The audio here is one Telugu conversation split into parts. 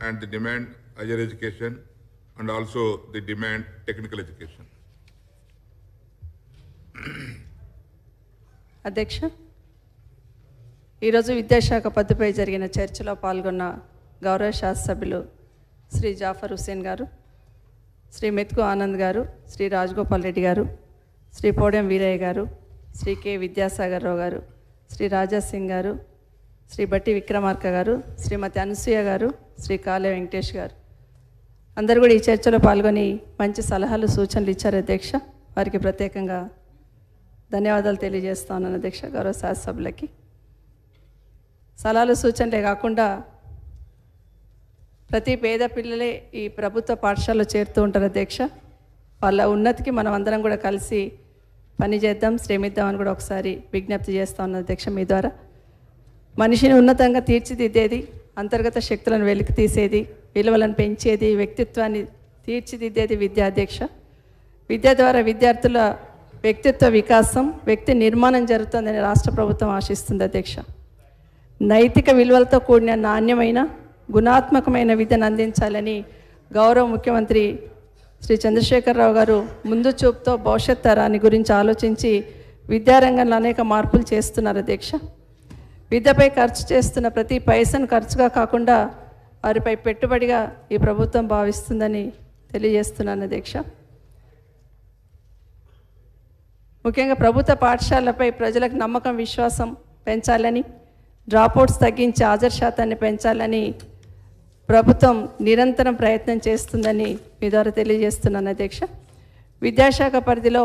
and the demand higher education and also the demand technical education. అధ్యక్ష, ఈరోజు విద్యాశాఖ పద్ధతిపై జరిగిన చర్చలో పాల్గొన్న గౌరవ శాసనసభ్యులు శ్రీ జాఫర్ హుస్సేన్ గారు, శ్రీ మెతుకు ఆనంద్ గారు, శ్రీ రాజగోపాల్ రెడ్డి గారు, శ్రీ పోడెం వీరయ్య గారు, శ్రీ కె విద్యాసాగర్ రావు గారు, శ్రీ రాజా సింగ్ గారు, శ్రీ బట్టి విక్రమార్క గారు, శ్రీమతి అనసూయ గారు, శ్రీ కాళే వెంకటేష్ గారు అందరూ కూడా ఈ చర్చలో పాల్గొని మంచి సలహాలు సూచనలు ఇచ్చారు అధ్యక్ష. వారికి ప్రత్యేకంగా ధన్యవాదాలు తెలియజేస్తా ఉన్నాను అధ్యక్ష. గౌరవ శాసనసభ్యులకి సలహాలు సూచనలే కాకుండా ప్రతి పేద పిల్లలే ఈ ప్రభుత్వ పాఠశాలలో చేరుతూ ఉంటారు అధ్యక్ష. వాళ్ళ ఉన్నతికి మనం అందరం కూడా కలిసి పని చేద్దాం, శ్రమిద్దామని కూడా ఒకసారి విజ్ఞప్తి చేస్తా ఉన్నాను అధ్యక్ష. మీ ద్వారా మనిషిని ఉన్నతంగా తీర్చిదిద్దేది, అంతర్గత శక్తులను వెలికి తీసేది, విలువలను పెంచేది, వ్యక్తిత్వాన్ని తీర్చిదిద్దేది విద్య అధ్యక్ష. విద్య ద్వారా విద్యార్థుల వ్యక్తిత్వ వికాసం, వ్యక్తి నిర్మాణం జరుగుతుందని రాష్ట్ర ప్రభుత్వం ఆశిస్తుంది అధ్యక్ష. నైతిక విలువలతో కూడిన నాణ్యమైన గుణాత్మకమైన విద్యను అందించాలని గౌరవ ముఖ్యమంత్రి శ్రీ చంద్రశేఖరరావు గారు ముందు చూపుతో భవిష్యత్ తరాన్ని గురించి ఆలోచించి విద్యారంగంలో అనేక మార్పులు చేస్తున్నారు అధ్యక్ష. విద్యపై ఖర్చు చేస్తున్న ప్రతి పైసను ఖర్చుగా కాకుండా వారిపై పెట్టుబడిగా ఈ ప్రభుత్వం భావిస్తుందని తెలియజేస్తున్నాను అధ్యక్ష. ముఖ్యంగా ప్రభుత్వ పాఠశాలపై ప్రజలకు నమ్మకం, విశ్వాసం పెంచాలని, డ్రాప్అవుట్స్ తగ్గించి హాజరు శాతాన్ని పెంచాలని ప్రభుత్వం నిరంతరం ప్రయత్నం చేస్తుందని మీ ద్వారా తెలియజేస్తున్నాను అధ్యక్ష. విద్యాశాఖ పరిధిలో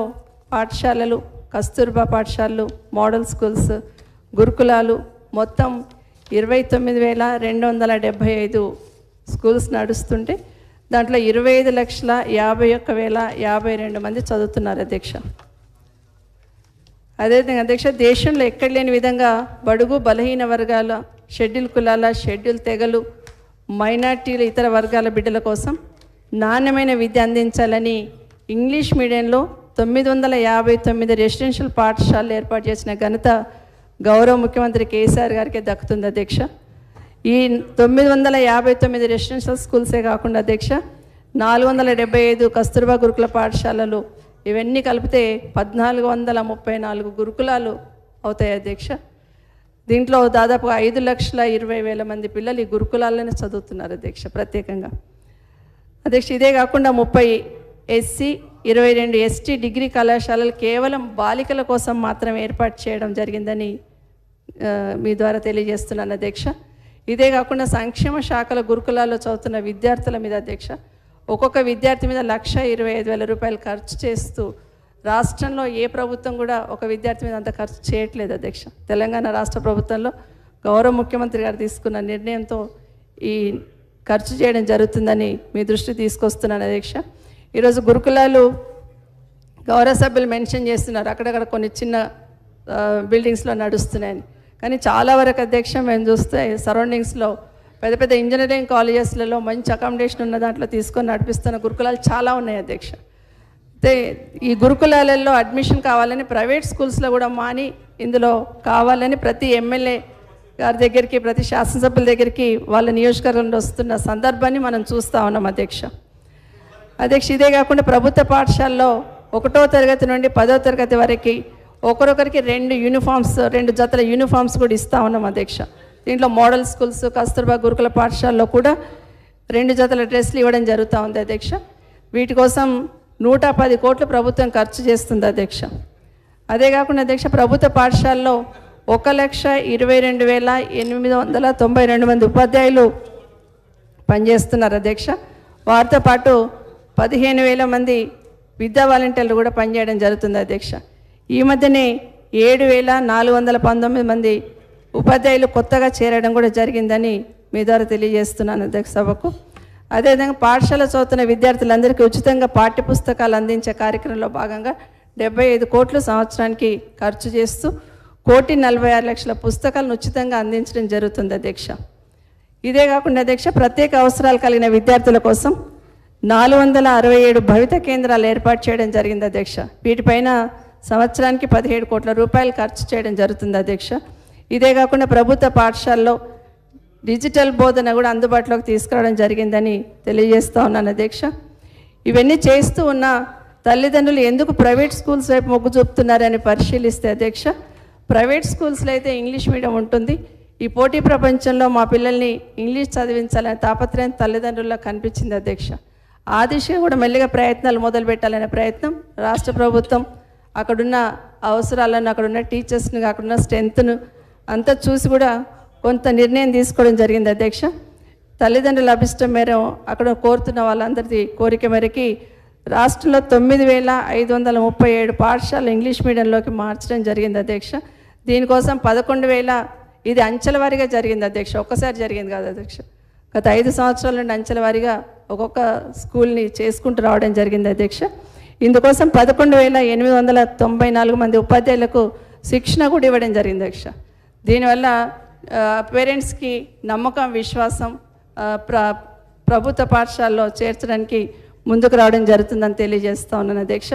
పాఠశాలలు, కస్తూర్బా పాఠశాలలు, మోడల్ స్కూల్స్, గురుకులాలు మొత్తం 29,275 స్కూల్స్ నడుస్తుంటే దాంట్లో 25,51,052 మంది చదువుతున్నారు అధ్యక్ష. అదేవిధంగా అధ్యక్ష, దేశంలో ఎక్కడ లేని విధంగా బడుగు బలహీన వర్గాల, షెడ్యూల్ కులాల, షెడ్యూల్ తెగలు, మైనార్టీల, ఇతర వర్గాల బిడ్డల కోసం నాణ్యమైన విద్య అందించాలని ఇంగ్లీష్ మీడియంలో 959 రెసిడెన్షియల్ పాఠశాలలు ఏర్పాటు చేసిన ఘనత గౌరవ ముఖ్యమంత్రి కేసీఆర్ గారికి దక్కుతుంది అధ్యక్ష. ఈ 959 రెసిడెన్షియల్ స్కూల్సే కాకుండా అధ్యక్ష 475 కస్తూర్బా గురుకుల పాఠశాలలు, ఇవన్నీ కలిపితే 1434 గురుకులాలు అవుతాయి అధ్యక్ష. దీంట్లో దాదాపు 5,20,000 మంది పిల్లలు ఈ గురుకులాల్లోనే చదువుతున్నారు అధ్యక్ష ప్రత్యేకంగా. అధ్యక్ష, ఇదే కాకుండా 30 ఎస్సీ, 22 ఎస్టీ డిగ్రీ కళాశాలలు కేవలం బాలికల కోసం మాత్రమే ఏర్పాటు చేయడం జరిగిందని మీ ద్వారా తెలియజేస్తున్నాను అధ్యక్ష. ఇదే కాకుండా సంక్షేమ శాఖల గురుకులాల్లో చదువుతున్న విద్యార్థుల మీద అధ్యక్ష ఒక్కొక్క విద్యార్థి మీద 1,25,000 రూపాయలు ఖర్చు చేస్తూ రాష్ట్రంలో ఏ ప్రభుత్వం కూడా ఒక విద్యార్థి మీద అంత ఖర్చు చేయట్లేదు అధ్యక్ష. తెలంగాణ రాష్ట్ర ప్రభుత్వంలో గౌరవ ముఖ్యమంత్రి గారు తీసుకున్న నిర్ణయంతో ఈ ఖర్చు చేయడం జరుగుతుందని మీ దృష్టి తీసుకొస్తున్నాను అధ్యక్ష. ఈరోజు గురుకులాలు గౌరవ సభ్యులు మెన్షన్ చేస్తున్నారు, అక్కడక్కడ కొన్ని చిన్న బిల్డింగ్స్లో నడుస్తున్నాయని. కానీ చాలా వరకు అధ్యక్ష మేము చూస్తే సరౌండింగ్స్లో పెద్ద పెద్ద ఇంజనీరింగ్ కాలేజెస్లలో మంచి అకామిడేషన్ ఉన్న దాంట్లో తీసుకొని నడిపిస్తున్న గురుకులాలు చాలా ఉన్నాయి అధ్యక్ష. అయితే ఈ గురుకులాలలో అడ్మిషన్ కావాలని ప్రైవేట్ స్కూల్స్లో కూడా మాని ఇందులో కావాలని ప్రతి ఎమ్మెల్యే గారి దగ్గరికి, ప్రతి శాసనసభ్యుల దగ్గరికి వాళ్ళ నియోజకవర్గంలో వస్తున్న సందర్భాన్ని మనం చూస్తూ ఉన్నాం అధ్యక్ష. అధ్యక్ష, ఇదే కాకుండా ప్రభుత్వ పాఠశాలలో 1వ తరగతి నుండి 10వ తరగతి వరకు ఒకరొకరికి 2 జతల యూనిఫామ్స్ కూడా ఇస్తూ ఉన్నాం అధ్యక్ష. దీంట్లో మోడల్ స్కూల్స్, కస్తూర్బా గురుకుల పాఠశాలలో కూడా 2 జతల డ్రెస్సులు ఇవ్వడం జరుగుతూ ఉంది అధ్యక్ష. వీటి కోసం 110 కోట్లు ప్రభుత్వం ఖర్చు చేస్తుంది అధ్యక్ష. అదే కాకుండా అధ్యక్ష, ప్రభుత్వ పాఠశాలలో 1,22,892 మంది ఉపాధ్యాయులు పనిచేస్తున్నారు అధ్యక్ష. వారితో పాటు 15,000 మంది విద్యా వాలంటీర్లు కూడా పనిచేయడం జరుగుతుంది అధ్యక్ష. ఈ మధ్యనే 7,419 మంది ఉపాధ్యాయులు కొత్తగా చేరడం కూడా జరిగిందని మీ ద్వారా తెలియజేస్తున్నాను అధ్యక్ష సభకు. అదేవిధంగా పాఠశాల చదువుతున్న విద్యార్థులందరికీ ఉచితంగా పాఠ్యపుస్తకాలు అందించే కార్యక్రమంలో భాగంగా 75 కోట్లు సంవత్సరానికి ఖర్చు చేస్తూ 1,46,00,000 పుస్తకాలను ఉచితంగా అందించడం జరుగుతుంది అధ్యక్ష. ఇదే కాకుండా అధ్యక్ష, ప్రత్యేక అవసరాలు కలిగిన విద్యార్థుల కోసం 467 భవిత కేంద్రాలు ఏర్పాటు చేయడం జరిగింది అధ్యక్ష. వీటిపైన సంవత్సరానికి 17 కోట్ల రూపాయలు ఖర్చు చేయడం జరుగుతుంది అధ్యక్ష. ఇదే కాకుండా ప్రభుత్వ పాఠశాలలో డిజిటల్ బోధన కూడా అందుబాటులోకి తీసుకురావడం జరిగిందని తెలియజేస్తూ ఉన్నాను అధ్యక్ష. ఇవన్నీ చేస్తూ ఉన్న తల్లిదండ్రులు ఎందుకు ప్రైవేట్ స్కూల్స్ వైపు మొగ్గు చూపుతున్నారని పరిశీలిస్తే అధ్యక్ష, ప్రైవేట్ స్కూల్స్లో అయితే ఇంగ్లీష్ మీడియం ఉంటుంది. ఈ పోటీ ప్రపంచంలో మా పిల్లల్ని ఇంగ్లీష్ చదివించాలనే తాపత్రయం తల్లిదండ్రుల్లో కనిపించింది అధ్యక్ష. ఆ దిశగా కూడా మెల్లిగా ప్రయత్నాలు మొదలు పెట్టాలనే ప్రయత్నం రాష్ట్ర ప్రభుత్వం అక్కడున్న అవసరాలను, అక్కడున్న టీచర్స్ని, అక్కడున్న స్ట్రెంత్ను అంతా చూసి కూడా కొంత నిర్ణయం తీసుకోవడం జరిగింది అధ్యక్ష. తల్లిదండ్రుల అభిష్టం మేర అక్కడ కోరుతున్న వాళ్ళందరిది కోరిక మేరకి రాష్ట్రంలో 9,537 పాఠశాలలు ఇంగ్లీష్ మీడియంలోకి మార్చడం జరిగింది అధ్యక్ష. దీనికోసం 11,000 ఇది అంచెల వారీగా జరిగింది అధ్యక్ష, ఒక్కసారి జరిగింది కాదు అధ్యక్ష. గత 5 సంవత్సరాల నుండి అంచెల వారీగా ఒక్కొక్క స్కూల్ని చేసుకుంటూ రావడం జరిగింది అధ్యక్ష. ఇందుకోసం 11,894 మంది ఉపాధ్యాయులకు శిక్షణ కూడా ఇవ్వడం జరిగింది అధ్యక్ష. దీనివల్ల పేరెంట్స్కి నమ్మకం, విశ్వాసం ప్రభుత్వ పాఠశాలలో చేర్చడానికి ముందుకు రావడం జరుగుతుందని తెలియజేస్తూ ఉన్నాను అధ్యక్ష.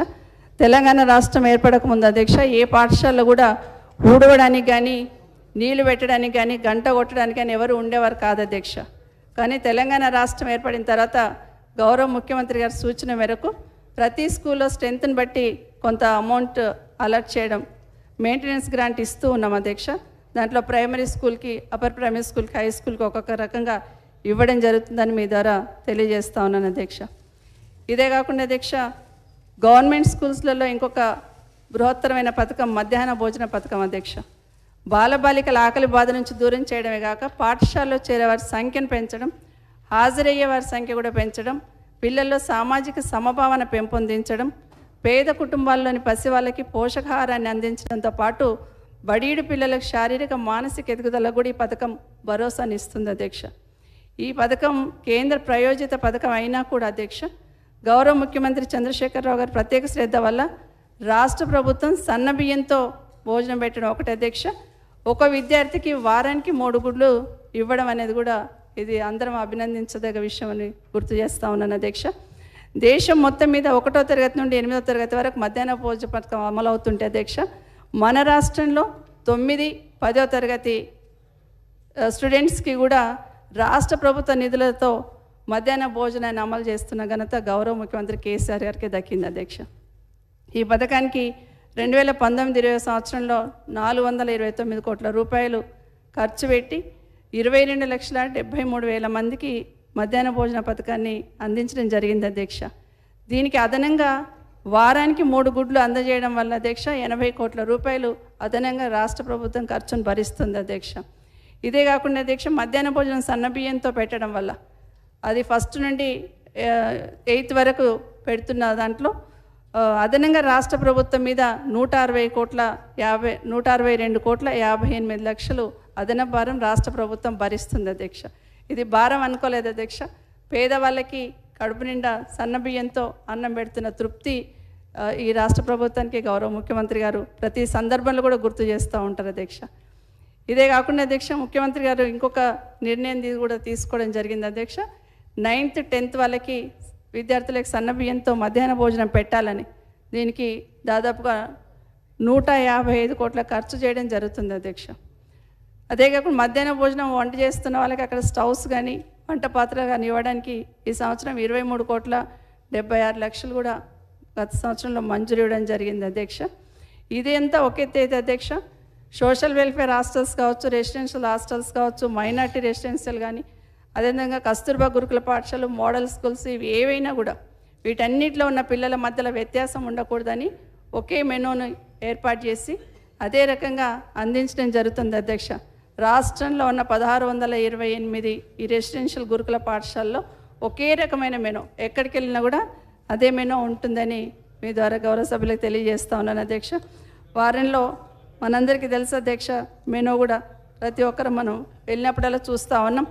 తెలంగాణ రాష్ట్రం ఏర్పడక ముందు అధ్యక్ష ఏ పాఠశాలలో కూడా ఊడవడానికి కానీ, నీళ్లు పెట్టడానికి కానీ, గంట కొట్టడానికి కానీ ఎవరు ఉండేవారు కాదు అధ్యక్ష. కానీ తెలంగాణ రాష్ట్రం ఏర్పడిన తర్వాత గౌరవ ముఖ్యమంత్రి గారి సూచన మేరకు ప్రతి స్కూల్లో స్ట్రెంత్ని బట్టి కొంత అమౌంట్ అలర్ట్ చేయడం, మెయింటెనెన్స్ గ్రాంట్ ఇస్తూ ఉన్నాం అధ్యక్ష. దాంట్లో ప్రైమరీ స్కూల్కి, అప్పర్ ప్రైమరీ స్కూల్కి, హై స్కూల్కి ఒక్కొక్క రకంగా ఇవ్వడం జరుగుతుందని మీ ద్వారా తెలియజేస్తూ ఉన్నాను అధ్యక్ష. ఇదే కాకుండా అధ్యక్ష, గవర్నమెంట్ స్కూల్స్లలో ఇంకొక బృహత్తరమైన పథకం మధ్యాహ్న భోజన పథకం అధ్యక్ష. బాలబాలికల ఆకలి బాధ నుంచి దూరం చేయడమే కాక పాఠశాలలో చేరే వారి సంఖ్యను పెంచడం, హాజరయ్యే వారి సంఖ్య కూడా పెంచడం, పిల్లల్లో సామాజిక సమభావన పెంపొందించడం, పేద కుటుంబాల్లోని పసివాళ్ళకి పోషకాహారాన్ని అందించడంతో పాటు బడీడు పిల్లలకు శారీరక మానసిక ఎదుగుదలకు కూడా ఈ పథకం భరోసాని ఇస్తుంది అధ్యక్ష. ఈ పథకం కేంద్ర ప్రయోజిత పథకం అయినా కూడా అధ్యక్ష, గౌరవ ముఖ్యమంత్రి చంద్రశేఖరరావు గారి ప్రత్యేక శ్రద్ధ వల్ల రాష్ట్ర ప్రభుత్వం సన్న బియ్యంతో భోజనం పెట్టడం ఒకటి అధ్యక్ష, ఒక విద్యార్థికి వారానికి 3 గుడ్లు ఇవ్వడం అనేది కూడా ఇది అందరం అభినందించదగ్గ విషయం అని గుర్తు చేస్తూ ఉన్నాను అధ్యక్ష. దేశం మొత్తం మీద 1వ తరగతి నుండి 8వ తరగతి వరకు మధ్యాహ్న భోజన పథకం అమలు అవుతుంటే అధ్యక్ష, మన రాష్ట్రంలో 9, 10వ తరగతి స్టూడెంట్స్కి కూడా రాష్ట్ర ప్రభుత్వ నిధులతో మధ్యాహ్న భోజనాన్ని అమలు చేస్తున్న ఘనత గౌరవ ముఖ్యమంత్రి కేసీఆర్ గారికి దక్కింది అధ్యక్ష. ఈ పథకానికి 2019-20 సంవత్సరంలో 429 కోట్ల రూపాయలు ఖర్చు పెట్టి 22,73,000 మందికి మధ్యాహ్న భోజన పథకాన్ని అందించడం జరిగింది అధ్యక్ష. దీనికి అదనంగా వారానికి 3 గుడ్లు అందజేయడం వల్ల అధ్యక్ష 80 కోట్ల రూపాయలు అదనంగా రాష్ట్ర ప్రభుత్వం ఖర్చును భరిస్తుంది అధ్యక్ష. ఇదే కాకుండా అధ్యక్ష, మధ్యాహ్న భోజనం సన్నబియ్యంతో పెట్టడం వల్ల అది 1st నుండి 8th వరకు పెడుతున్న దాంట్లో అదనంగా రాష్ట్ర ప్రభుత్వం మీద 162 కోట్ల 58 లక్షలు అదనపు భారం రాష్ట్ర ప్రభుత్వం భరిస్తుంది అధ్యక్ష. ఇది భారం అనుకోలేదు అధ్యక్ష, పేదవాళ్ళకి కడుపు నిండా సన్నబియ్యంతో అన్నం పెడుతున్న తృప్తి ఈ రాష్ట్ర ప్రభుత్వానికి గౌరవ ముఖ్యమంత్రి గారు ప్రతి సందర్భంలో కూడా గుర్తు చేస్తూ ఉంటారు అధ్యక్ష. ఇదే కాకుండా అధ్యక్ష, ముఖ్యమంత్రి గారు ఇంకొక నిర్ణయం కూడా తీసుకోవడం జరిగింది అధ్యక్ష. 9th, 10th వాళ్ళకి విద్యార్థులకు సన్నబియ్యంతో మధ్యాహ్న భోజనం పెట్టాలని దీనికి దాదాపుగా 155 కోట్ల ఖర్చు చేయడం జరుగుతుంది అధ్యక్ష. అదే కాకుండా మధ్యాహ్న భోజనం వంట చేస్తున్న వాళ్ళకి అక్కడ స్టవ్స్ కానీ, వంట పాత్రలు కానీ ఇవ్వడానికి ఈ సంవత్సరం 23,76 లక్షలు కూడా గత సంవత్సరంలో మంజూరు ఇవ్వడం జరిగింది అధ్యక్ష. ఇదంతా ఒక ఎత్తు అయితే అధ్యక్ష, సోషల్ వెల్ఫేర్ హాస్టల్స్ కావచ్చు, రెసిడెన్షియల్ హాస్టల్స్ కావచ్చు, మైనార్టీ రెసిడెన్షియల్ కానీ, అదేవిధంగా కస్తూర్బా గురుకుల పాఠశాలలు, మోడల్ స్కూల్స్ ఇవి ఏవైనా కూడా వీటన్నిటిలో ఉన్న పిల్లల మధ్యలో వ్యత్యాసం ఉండకూడదని ఒకే మెనూను ఏర్పాటు చేసి అదే రకంగా అందించడం జరుగుతుంది అధ్యక్ష. రాష్ట్రంలో ఉన్న 1,628 ఈ రెసిడెన్షియల్ గురుకుల పాఠశాలలో ఒకే రకమైన మెనూ, ఎక్కడికి వెళ్ళినా కూడా అదే మెనూ ఉంటుందని మీ ద్వారా గౌరవ సభ్యులకు తెలియజేస్తూ ఉన్నాను అధ్యక్ష. వారంలో మనందరికీ తెలుసు అధ్యక్ష, మెనూ కూడా ప్రతి ఒక్కరు మనం వెళ్ళినప్పుడల్లా చూస్తూ ఉన్నాం.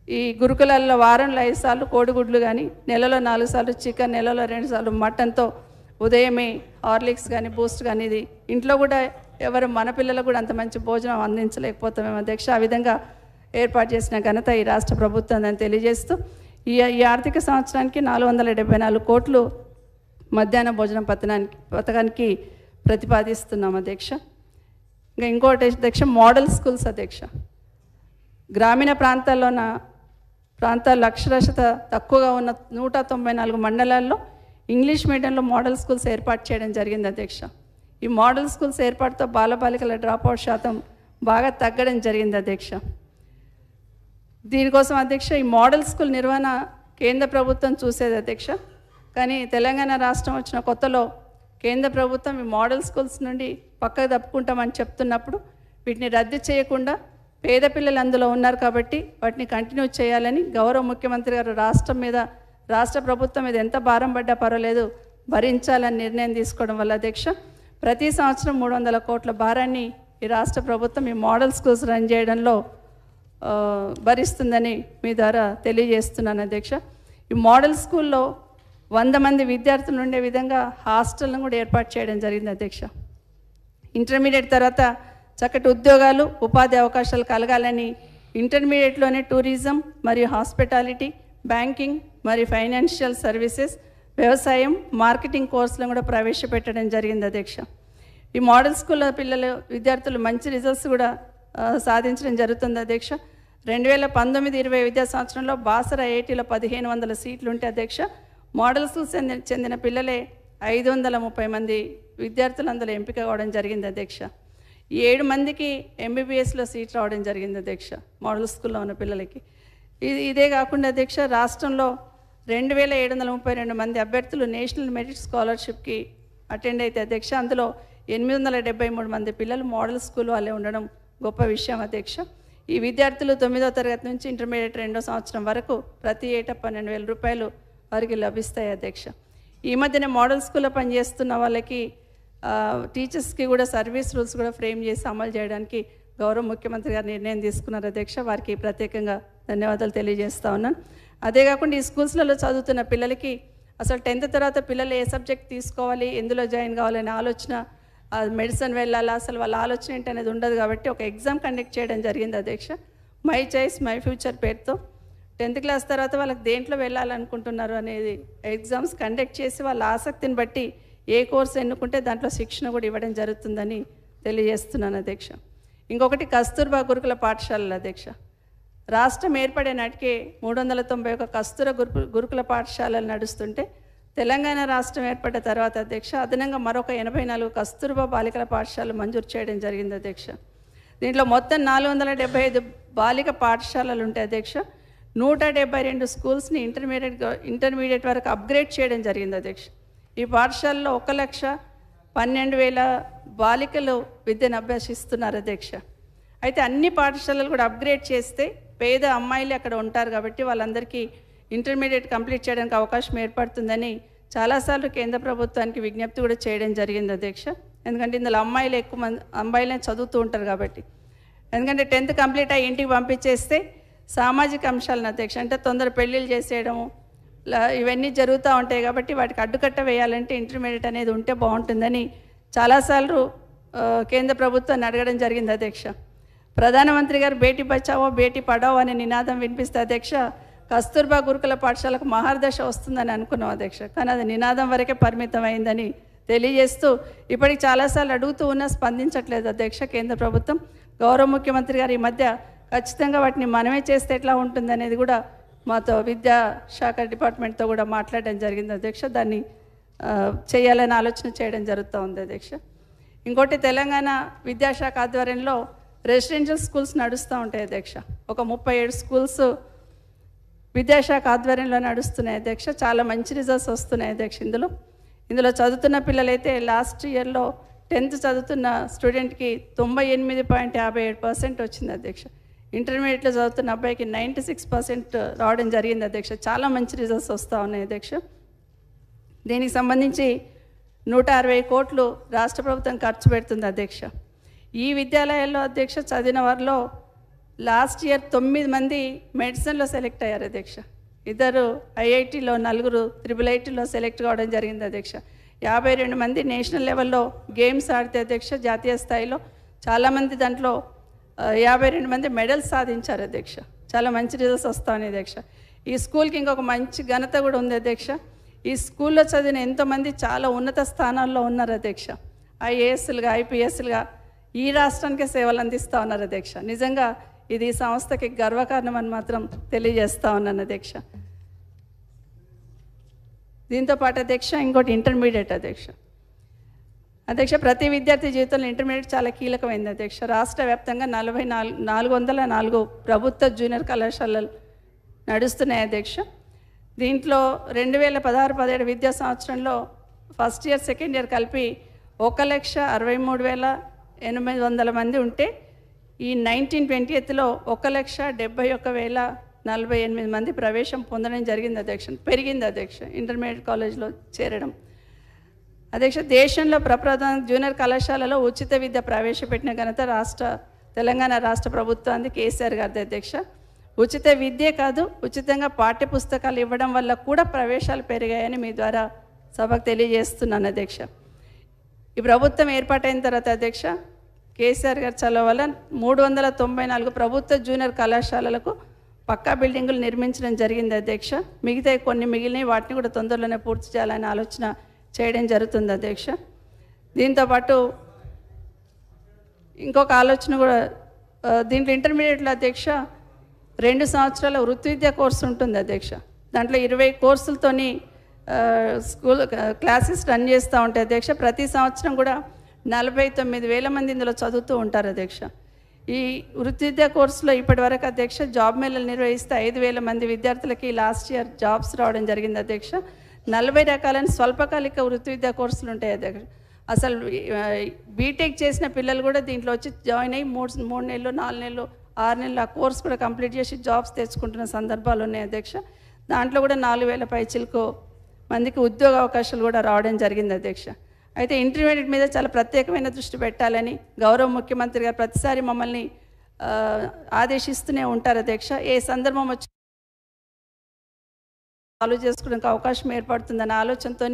ఈ గురుకులాల్లో వారంలో 5 సార్లు కోడిగుడ్లు కానీ, నెలలో 4 సార్లు చికెన్, నెలలో 2 సార్లు మటన్తో ఉదయమే హార్లిక్స్ కానీ, బూస్ట్ కానీ, ఇది ఇంట్లో కూడా ఎవరు మన పిల్లలకు కూడా అంత మంచి భోజనం అందించలేకపోతామేమో అధ్యక్ష. ఆ విధంగా ఏర్పాటు చేసిన ఘనత ఈ రాష్ట్ర ప్రభుత్వం అని తెలియజేస్తూ ఈ ఆర్థిక సంవత్సరానికి 474 కోట్లు మధ్యాహ్న భోజనం పథకానికి ప్రతిపాదిస్తున్నాం అధ్యక్ష. ఇంకా ఇంకోటి అధ్యక్ష, మోడల్ స్కూల్స్ అధ్యక్ష. గ్రామీణ ప్రాంతాల్లో అక్షరాస్యత తక్కువగా ఉన్న 194 మండలాల్లో ఇంగ్లీష్ మీడియంలో మోడల్ స్కూల్స్ ఏర్పాటు చేయడం జరిగింది అధ్యక్ష. ఈ మోడల్ స్కూల్స్ ఏర్పాటుతో బాలబాలికల డ్రాప్అవుట్ శాతం బాగా తగ్గడం జరిగింది అధ్యక్ష. దీనికోసం అధ్యక్ష ఈ మోడల్ స్కూల్ నిర్వహణ కేంద్ర ప్రభుత్వం చూసేది అధ్యక్ష. కానీ తెలంగాణ రాష్ట్రం వచ్చిన కొత్తలో కేంద్ర ప్రభుత్వం ఈ మోడల్ స్కూల్స్ నుండి పక్కకు తప్పుకుంటామని చెప్తున్నప్పుడు వీటిని రద్దు చేయకుండా పేద పిల్లలు అందులో ఉన్నారు కాబట్టి వాటిని కంటిన్యూ చేయాలని గౌరవ ముఖ్యమంత్రి గారు రాష్ట్ర ప్రభుత్వం మీద ఎంత భారం పడ్డా పర్వాలేదు భరించాలని నిర్ణయం తీసుకోవడం వల్ల అధ్యక్ష ప్రతి సంవత్సరం 300 కోట్ల భారాన్ని ఈ రాష్ట్ర ప్రభుత్వం ఈ మోడల్ స్కూల్స్ రన్ చేయడంలో భరిస్తుందని మీ ద్వారా తెలియజేస్తున్నాను అధ్యక్ష. ఈ మోడల్ స్కూల్లో 100 మంది విద్యార్థులు ఉండే విధంగా హాస్టల్ను కూడా ఏర్పాటు చేయడం జరిగింది అధ్యక్ష. ఇంటర్మీడియట్ తర్వాత చక్కటి ఉద్యోగాలు ఉపాధి అవకాశాలు కలగాలని ఇంటర్మీడియట్లోనే టూరిజం మరియు హాస్పిటాలిటీ, బ్యాంకింగ్ మరియు ఫైనాన్షియల్ సర్వీసెస్, వ్యవసాయం, మార్కెటింగ్ కోర్సులను కూడా ప్రవేశపెట్టడం జరిగింది అధ్యక్ష. ఈ మోడల్ స్కూల్లో విద్యార్థులు మంచి రిజల్ట్స్ కూడా సాధించడం జరుగుతుంది అధ్యక్ష. 2019-20 విద్యా సంవత్సరంలో బాసర ఐఐటీలో 1500 సీట్లు ఉంటే అధ్యక్ష మోడల్ స్కూల్స్ చెందిన పిల్లలే 530 మంది విద్యార్థులు అందులో ఎంపిక కావడం జరిగింది అధ్యక్ష. 7 మందికి ఎంబీబీఎస్లో సీట్ రావడం జరిగింది అధ్యక్ష మోడల్ స్కూల్లో ఉన్న పిల్లలకి. ఇదే కాకుండా అధ్యక్ష రాష్ట్రంలో 2732 మంది అభ్యర్థులు నేషనల్ మెరిట్ స్కాలర్షిప్కి అటెండ్ అయితే అధ్యక్ష అందులో 873 మంది పిల్లలు మోడల్ స్కూల్ వాళ్ళే ఉండడం గొప్ప విషయం అధ్యక్ష. ఈ విద్యార్థులు 9వ తరగతి నుంచి ఇంటర్మీడియట్ 2వ సంవత్సరం వరకు ప్రతి ఏటా 12,000 రూపాయలు వారికి లభిస్తాయి అధ్యక్ష. ఈ మధ్యన మోడల్ స్కూల్లో పనిచేస్తున్న వాళ్ళకి టీచర్స్కి కూడా సర్వీస్ రూల్స్ కూడా ఫ్రేమ్ చేసి అమలు చేయడానికి గౌరవ ముఖ్యమంత్రి గారు నిర్ణయం తీసుకున్నారు అధ్యక్ష. వారికి ప్రత్యేకంగా ధన్యవాదాలు తెలియజేస్తా ఉన్నాను. అదే కాకుండా ఈ స్కూల్స్లలో చదువుతున్న పిల్లలకి అసలు 10th తర్వాత పిల్లలు ఏ సబ్జెక్ట్ తీసుకోవాలి, ఎందులో జాయిన్ కావాలనే ఆలోచన, మెడిసిన్ వెళ్ళాలా, అసలు వాళ్ళ ఆలోచన ఏంటి అనేది ఉండదు కాబట్టి ఒక ఎగ్జామ్ కండక్ట్ చేయడం జరిగింది అధ్యక్ష. మై చాయిస్ మై ఫ్యూచర్ పేరుతో 10th క్లాస్ తర్వాత వాళ్ళకి దేంట్లో వెళ్ళాలనుకుంటున్నారు అనేది ఎగ్జామ్స్ కండక్ట్ చేసి వాళ్ళ ఆసక్తిని బట్టి ఏ కోర్సు ఎన్నుకుంటే దాంట్లో శిక్షణ కూడా ఇవ్వడం జరుగుతుందని తెలియజేస్తున్నాను అధ్యక్ష. ఇంకొకటి కస్తూర్బా గురుకుల పాఠశాలలు అధ్యక్ష. రాష్ట్రం ఏర్పడే నాటికే 391 కస్తూర గురుకుల పాఠశాలలు నడుస్తుంటే తెలంగాణ రాష్ట్రం ఏర్పడ్డ తర్వాత అధ్యక్ష అదనంగా మరొక 84 కస్తూర్బా బాలికల పాఠశాలలు మంజూరు చేయడం జరిగింది అధ్యక్ష. దీంట్లో మొత్తం 475 బాలిక పాఠశాలలు ఉంటాయి అధ్యక్ష. 172 స్కూల్స్ని ఇంటర్మీడియట్ వరకు అప్గ్రేడ్ చేయడం జరిగింది అధ్యక్ష. ఈ పాఠశాలలో 1,12,000 బాలికలు విద్యను అభ్యసిస్తున్నారు అధ్యక్ష. అయితే అన్ని పాఠశాలలు కూడా అప్గ్రేడ్ చేస్తే పేద అమ్మాయిలు అక్కడ ఉంటారు కాబట్టి వాళ్ళందరికీ ఇంటర్మీడియట్ కంప్లీట్ చేయడానికి అవకాశం ఏర్పడుతుందని చాలాసార్లు కేంద్ర ప్రభుత్వానికి విజ్ఞప్తి కూడా చేయడం జరిగింది అధ్యక్ష. ఎందుకంటే ఇందులో అమ్మాయిలే చదువుతూ ఉంటారు కాబట్టి. ఎందుకంటే 10th కంప్లీట్ అయ్యి ఇంటికి పంపించేస్తే సామాజిక అంశాలను అధ్యక్ష అంటే తొందర పెళ్ళిళ్ళు చేసేయడము ఇవన్నీ జరుగుతూ ఉంటాయి కాబట్టి వాటికి అడ్డుకట్ట వేయాలంటే ఇంటర్మీడియట్ అనేది ఉంటే బాగుంటుందని చాలాసార్లు కేంద్ర ప్రభుత్వాన్ని అడగడం జరిగింది అధ్యక్ష. ప్రధానమంత్రి గారు బేటీ బచావో బేటీ పడావో అనే నినాదం వినిపిస్తే అధ్యక్ష కస్తూర్బా గురుకుల పాఠశాలకు మహర్దశ వస్తుందని అనుకున్నాం అధ్యక్ష. కానీ అది నినాదం వరకే పరిమితమైందని తెలియజేస్తూ ఇప్పటికి చాలాసార్లు అడుగుతూ ఉన్నా స్పందించట్లేదు అధ్యక్ష కేంద్ర ప్రభుత్వం. గౌరవ ముఖ్యమంత్రి గారు ఈ మధ్య ఖచ్చితంగా వాటిని మనమే చేస్తే ఎట్లా ఉంటుంది అనేది కూడా మాతో విద్యాశాఖ డిపార్ట్మెంట్తో కూడా మాట్లాడడం జరిగింది అధ్యక్ష. దాన్ని చేయాలని ఆలోచన చేయడం జరుగుతూ ఉంది అధ్యక్ష. ఇంకోటి తెలంగాణ విద్యాశాఖ ఆధ్వర్యంలో రెసిడెన్షియల్ స్కూల్స్ నడుస్తూ ఉంటాయి అధ్యక్ష. ఒక 37 స్కూల్స్ విద్యాశాఖ ఆధ్వర్యంలో నడుస్తున్నాయి అధ్యక్ష. చాలా మంచి రిజల్ట్స్ వస్తున్నాయి అధ్యక్ష. ఇందులో చదువుతున్న పిల్లలైతే లాస్ట్ ఇయర్లో 10th చదువుతున్న స్టూడెంట్కి 98.57% వచ్చింది అధ్యక్ష. ఇంటర్మీడియట్లో చదువుతున్న అబ్బాయికి 96% రావడం జరిగింది అధ్యక్ష. చాలా మంచి రిజల్ట్స్ వస్తూ ఉన్నాయి అధ్యక్ష. దీనికి సంబంధించి 160 కోట్లు రాష్ట్ర ప్రభుత్వం ఖర్చు పెడుతుంది అధ్యక్ష. ఈ విద్యాలయాల్లో అధ్యక్ష చదివిన వారిలో లాస్ట్ ఇయర్ 9 మంది మెడిసిన్లో సెలెక్ట్ అయ్యారు అధ్యక్ష. 2 ఐఐటీలో, 4 IIITలో సెలెక్ట్ కావడం జరిగింది అధ్యక్ష. 52 మంది నేషనల్ లెవెల్లో గేమ్స్ ఆడితే అధ్యక్ష జాతీయ స్థాయిలో చాలామంది దాంట్లో 52 మంది మెడల్స్ సాధించారు అధ్యక్ష. చాలా మంచి రిజల్ట్స్ వస్తాయి అధ్యక్ష. ఈ స్కూల్కి ఇంకొక మంచి ఘనత కూడా ఉంది అధ్యక్ష. ఈ స్కూల్లో చదివిన ఎంతోమంది చాలా ఉన్నత స్థానాల్లో ఉన్నారు అధ్యక్ష. ఐఏఎస్లుగా, ఐపీఎస్లుగా ఈ రాష్ట్రానికే సేవలు అందిస్తూ ఉన్నారు అధ్యక్ష. నిజంగా ఇది ఈ సంస్థకి గర్వకారణం అని మాత్రం తెలియజేస్తా ఉన్నాను అధ్యక్ష. దీంతోపాటు అధ్యక్ష ఇంకోటి ఇంటర్మీడియట్ అధ్యక్ష. ప్రతి విద్యార్థి జీవితంలో ఇంటర్మీడియట్ చాలా కీలకమైంది అధ్యక్ష. రాష్ట్ర వ్యాప్తంగా 404 ప్రభుత్వ జూనియర్ కళాశాలలు నడుస్తున్నాయి అధ్యక్ష. దీంట్లో 2016-17 విద్యా సంవత్సరంలో ఫస్ట్ ఇయర్ సెకండ్ ఇయర్ కలిపి 1,63,800 మంది ఉంటే ఈ 1920లో 1,71,048 మంది ప్రవేశం పొందడం జరిగింది అధ్యక్ష. పెరిగింది అధ్యక్ష ఇంటర్మీడియట్ కాలేజ్లో చేరడం. అధ్యక్ష, దేశంలో ప్రప్రథమ జూనియర్ కళాశాలలో ఉచిత విద్య ప్రవేశపెట్టిన ఘనత తెలంగాణ రాష్ట్ర ప్రభుత్వానికి కేసీఆర్ గారిది అధ్యక్ష. ఉచిత విద్యే కాదు, ఉచితంగా పాఠ్యపుస్తకాలు ఇవ్వడం వల్ల కూడా ప్రవేశాలు పెరిగాయని మీ ద్వారా సభకు తెలియజేస్తున్నాను అధ్యక్ష. ఈ ప్రభుత్వం ఏర్పాటైన తర్వాత అధ్యక్ష కేసీఆర్ గారు చొరవ వల్ల 394 ప్రభుత్వ జూనియర్ కళాశాలలకు పక్కా బిల్డింగులు నిర్మించడం జరిగింది అధ్యక్ష. మిగతా కొన్ని మిగిలినవి వాటిని కూడా తొందరలోనే పూర్తి చేయాలనే ఆలోచన చేయడం జరుగుతుంది అధ్యక్ష. దీంతోపాటు ఇంకొక ఆలోచన కూడా దీంట్లో ఇంటర్మీడియట్లో అధ్యక్ష 2 సంవత్సరాల వృత్తి విద్యా కోర్సు ఉంటుంది అధ్యక్ష. దాంట్లో 20 కోర్సులతోని స్కూల్ క్లాసెస్ రన్ చేస్తూ ఉంటాయి అధ్యక్ష. ప్రతి సంవత్సరం కూడా 49,000 మంది ఇందులో చదువుతూ ఉంటారు అధ్యక్ష. ఈ వృత్తి విద్యా కోర్సులో ఇప్పటి వరకు అధ్యక్ష జాబ్ మేళలు నిర్వహిస్తే 5,000 మంది విద్యార్థులకి లాస్ట్ ఇయర్ జాబ్స్ రావడం జరిగింది అధ్యక్ష. 40 రకాలైన స్వల్పకాలిక వృత్తి విద్యా కోర్సులు ఉంటాయి అధ్యక్ష. అసలు బీటెక్ చేసిన పిల్లలు కూడా దీంట్లో వచ్చి జాయిన్ అయ్యి 3 నెలలు 4 నెలలు 6 నెలలు ఆ కోర్స్ కూడా కంప్లీట్ చేసి జాబ్స్ తెచ్చుకుంటున్న సందర్భాలు ఉన్నాయి అధ్యక్ష. దాంట్లో కూడా 4,000 పైచిలకు మందికి ఉద్యోగ అవకాశాలు కూడా రావడం జరిగింది అధ్యక్ష. అయితే ఇంటర్మీడియట్ మీద చాలా ప్రత్యేకమైన దృష్టి పెట్టాలని గౌరవ ముఖ్యమంత్రి గారు ప్రతిసారి మమ్మల్ని ఆదేశిస్తూనే ఉంటారు అధ్యక్ష. ఏ సందర్భం వచ్చి సాల్వ్ చేసుకోవడానికి అవకాశం ఏర్పడుతుందన్న ఆలోచనతో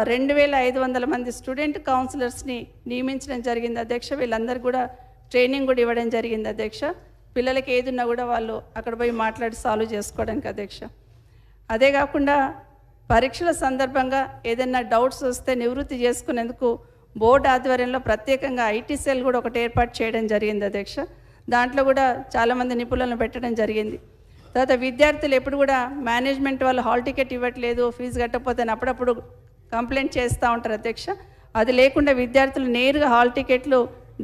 2,500 మంది స్టూడెంట్ కౌన్సిలర్స్ని నియమించడం జరిగింది అధ్యక్ష. వీళ్ళందరూ కూడా ట్రైనింగ్ కూడా ఇవ్వడం జరిగింది అధ్యక్ష. పిల్లలకి ఏది ఉన్నా కూడా వాళ్ళు అక్కడ పోయి మాట్లాడి సాల్వ్ చేసుకోవడానికి అధ్యక్ష. అదే కాకుండా పరీక్షల సందర్భంగా ఏదైనా డౌట్స్ వస్తే నివృత్తి చేసుకునేందుకు బోర్డు ఆధ్వర్యంలో ప్రత్యేకంగా ఐటీ సెల్ కూడా ఒకటి ఏర్పాటు చేయడం జరిగింది అధ్యక్ష. దాంట్లో కూడా చాలామంది నిపుణులను పెట్టడం జరిగింది. తర్వాత విద్యార్థులు ఎప్పుడు కూడా మేనేజ్మెంట్ వాళ్ళు హాల్ టికెట్ ఇవ్వట్లేదు, ఫీజు కట్టకపోతే అప్పుడప్పుడు కంప్లైంట్ చేస్తూ ఉంటారు అధ్యక్ష. అది లేకుండా విద్యార్థులు నేరుగా హాల్ టికెట్లు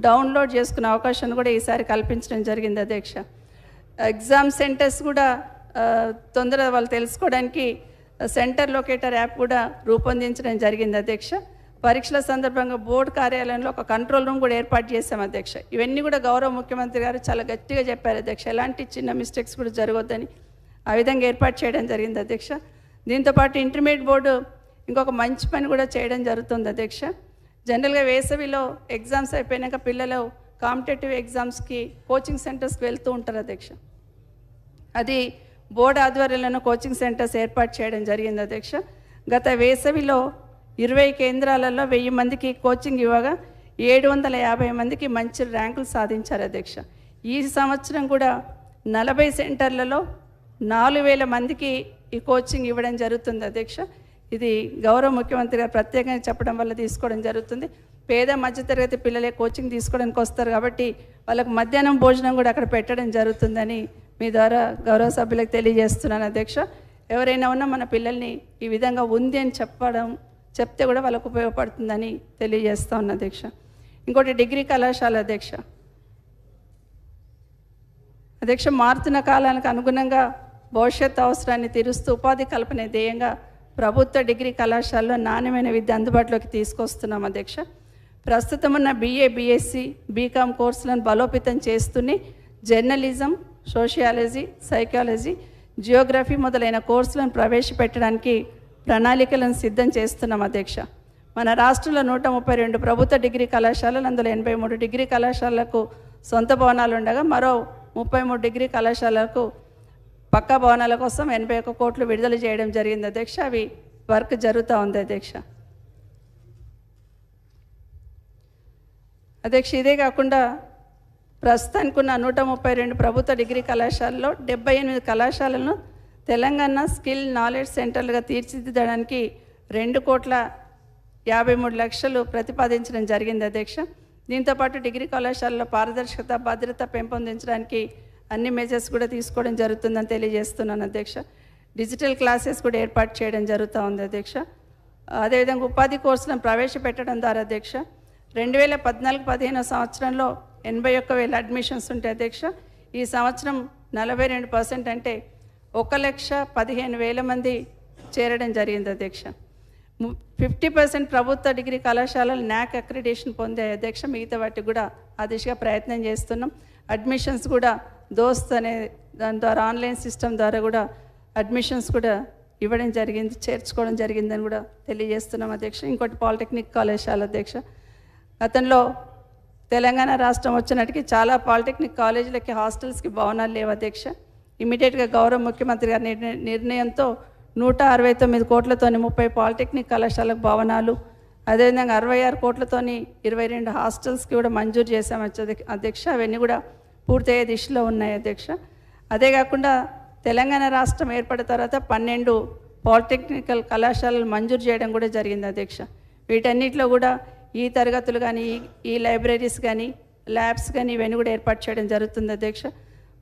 డౌన్లోడ్ చేసుకునే అవకాశాన్ని కూడా ఈసారి కల్పించడం జరిగింది అధ్యక్ష. ఎగ్జామ్ సెంటర్స్ కూడా తొందరగా వాళ్ళు తెలుసుకోవడానికి సెంటర్ లొకేటర్ యాప్ కూడా రూపొందించడం జరిగింది అధ్యక్ష. పరీక్షల సందర్భంగా బోర్డు కార్యాలయంలో ఒక కంట్రోల్ రూమ్ కూడా ఏర్పాటు చేశాం అధ్యక్ష. ఇవన్నీ కూడా గౌరవ ముఖ్యమంత్రి గారు చాలా గట్టిగా చెప్పారు అధ్యక్ష. ఎలాంటి చిన్న మిస్టేక్స్ కూడా జరగొద్దని ఆ విధంగా ఏర్పాటు చేయడం జరిగింది అధ్యక్ష. దీంతోపాటు ఇంటర్మీడియట్ బోర్డు ఇంకొక మంచి పని కూడా చేయడం జరుగుతుంది అధ్యక్ష. జనరల్గా వేసవిలో ఎగ్జామ్స్ అయిపోయాక పిల్లలు కాంపిటేటివ్ ఎగ్జామ్స్కి కోచింగ్ సెంటర్స్కి వెళ్తూ ఉంటారు అధ్యక్ష. అది బోర్డు ఆధ్వర్యంలోనూ కోచింగ్ సెంటర్స్ ఏర్పాటు చేయడం జరిగింది అధ్యక్ష. గత వేసవిలో 20 కేంద్రాలలో 1000 మందికి కోచింగ్ ఇవ్వగా 750 మందికి మంచి ర్యాంకులు సాధించారు అధ్యక్ష. ఈ సంవత్సరం కూడా 40 సెంటర్లలో 4,000 మందికి ఈ కోచింగ్ ఇవ్వడం జరుగుతుంది అధ్యక్ష. ఇది గౌరవ ముఖ్యమంత్రి గారు ప్రత్యేకంగా చెప్పడం వల్ల తీసుకోవడం జరుగుతుంది. పేద మధ్యతరగతి పిల్లలే కోచింగ్ తీసుకోవడానికి వస్తారు కాబట్టి వాళ్ళకు మధ్యాహ్నం భోజనం కూడా అక్కడ పెట్టడం జరుగుతుందని మీ ద్వారా గౌరవ సభ్యులకు తెలియజేస్తున్నాను అధ్యక్ష. ఎవరైనా ఉన్నా మన పిల్లల్ని ఈ విధంగా ఉంది అని చెప్తే కూడా వాళ్ళకు ఉపయోగపడుతుందని తెలియజేస్తా ఉన్నా అధ్యక్ష. ఇంకోటి డిగ్రీ కళాశాల అధ్యక్ష మారుతున్న కాలానికి అనుగుణంగా భవిష్యత్ అవసరాన్ని తీరుస్తూ ఉపాధి కల్పనే ధ్యేయంగా ప్రభుత్వ డిగ్రీ కళాశాలలో నాణ్యమైన విద్య అందుబాటులోకి తీసుకొస్తున్నాం అధ్యక్ష. ప్రస్తుతం ఉన్న BA, BSc, BCom కోర్సులను బలోపేతం చేస్తూనే జర్నలిజం, సోషియాలజీ, సైకాలజీ, జియోగ్రఫీ మొదలైన కోర్సులను ప్రవేశపెట్టడానికి ప్రణాళికలను సిద్ధం చేస్తున్నాం అధ్యక్ష. మన రాష్ట్రంలో 132 ప్రభుత్వ డిగ్రీ కళాశాలలు, అందులో 83 డిగ్రీ కళాశాలలకు సొంత భవనాలు ఉండగా మరో 33 డిగ్రీ కళాశాలలకు పక్కా భవనాల కోసం 81 కోట్లు విడుదల చేయడం జరిగింది అధ్యక్ష. అవి వర్క్ జరుగుతూ ఉంది అధ్యక్ష. ఇదే కాకుండా ప్రస్తుతానికి ఉన్న 132 ప్రభుత్వ డిగ్రీ కళాశాలలో 78 కళాశాలను తెలంగాణ స్కిల్ నాలెడ్జ్ సెంటర్లుగా తీర్చిదిద్దడానికి 2,53,00,000 ప్రతిపాదించడం జరిగింది అధ్యక్ష. దీంతోపాటు డిగ్రీ కళాశాలలో పారదర్శకత భద్రత పెంపొందించడానికి అన్ని మెజర్స్ కూడా తీసుకోవడం జరుగుతుందని తెలియజేస్తున్నాను అధ్యక్ష. డిజిటల్ క్లాసెస్ కూడా ఏర్పాటు చేయడం జరుగుతూ ఉంది అధ్యక్ష. అదేవిధంగా ఉపాధి కోర్సులను ప్రవేశపెట్టడం ద్వారా అధ్యక్ష 2014-15 సంవత్సరంలో 81,000 అడ్మిషన్స్ ఉంటాయి అధ్యక్ష. ఈ సంవత్సరం 42% అంటే 1,15,000 మంది చేరడం జరిగింది అధ్యక్ష. 50% ప్రభుత్వ డిగ్రీ కళాశాలలు NAAC అక్రిడేషన్ పొందాయి అధ్యక్ష. మిగతా వాటికి కూడా ఆ దిశగా ప్రయత్నం చేస్తున్నాం. అడ్మిషన్స్ కూడా దోస్త్ అనే దాని ద్వారా ఆన్లైన్ సిస్టమ్ ద్వారా కూడా అడ్మిషన్స్ కూడా ఇవ్వడం జరిగింది, చేర్చుకోవడం జరిగిందని కూడా తెలియజేస్తున్నాం అధ్యక్ష. ఇంకోటి పాలిటెక్నిక్ కళాశాల అధ్యక్ష. గతంలో తెలంగాణ రాష్ట్రం వచ్చినట్టుకి చాలా పాలిటెక్నిక్ కాలేజీలకి హాస్టల్స్కి భవనాలు లేవు అధ్యక్ష. ఇమీడియట్గా గౌరవ ముఖ్యమంత్రి గారి నిర్ణయంతో 169 కోట్లతోని 30 పాలిటెక్నిక్ కళాశాలకు భవనాలు, అదేవిధంగా 66 కోట్లతోని 22 హాస్టల్స్కి కూడా మంజూరు చేశాం అధ్యక్ష. అవన్నీ కూడా పూర్తయ్యే దిశలో ఉన్నాయి అధ్యక్ష. అదే కాకుండా తెలంగాణ రాష్ట్రం ఏర్పడిన తర్వాత 12 పాలిటెక్నికల్ కళాశాలలు మంజూరు చేయడం కూడా జరిగింది అధ్యక్ష. వీటన్నిటిలో కూడా ఈ తరగతులు కానీ ఈ లైబ్రరీస్ కానీ ల్యాబ్స్ కానీ ఇవన్నీ కూడా ఏర్పాటు చేయడం జరుగుతుంది అధ్యక్ష.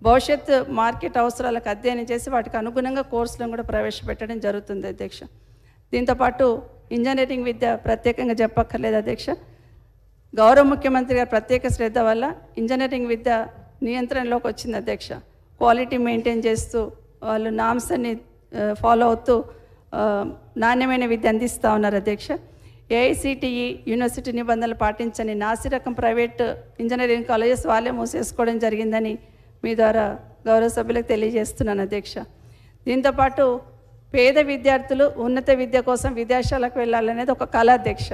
భవిష్యత్ మార్కెట్ అవసరాలకు అధ్యయనం చేసి వాటికి అనుగుణంగా కోర్సులను కూడా ప్రవేశపెట్టడం జరుగుతుంది అధ్యక్ష. దీంతోపాటు ఇంజనీరింగ్ విద్య ప్రత్యేకంగా చెప్పక్కర్లేదు అధ్యక్ష. గౌరవ ముఖ్యమంత్రి గారి ప్రత్యేక శ్రద్ధ వల్ల ఇంజనీరింగ్ విద్య నియంత్రణలోకి వచ్చింది అధ్యక్ష. క్వాలిటీ మెయింటైన్ చేస్తూ వాళ్ళు నామ్స్ అన్ని ఫాలో అవుతూ నాణ్యమైన విద్య అందిస్తూ ఉన్నారు అధ్యక్ష. AICTE యూనివర్సిటీ నిబంధనలు పాటించని నాసిరకం ప్రైవేట్ ఇంజనీరింగ్ కాలేజెస్ వాళ్ళే మూసేసుకోవడం జరిగిందని మీ ద్వారా గౌరవ సభ్యులకు తెలియజేస్తున్నాను అధ్యక్ష. దీంతోపాటు పేద విద్యార్థులు ఉన్నత విద్య కోసం విదేశాలకు వెళ్ళాలనేది ఒక కళ అధ్యక్ష.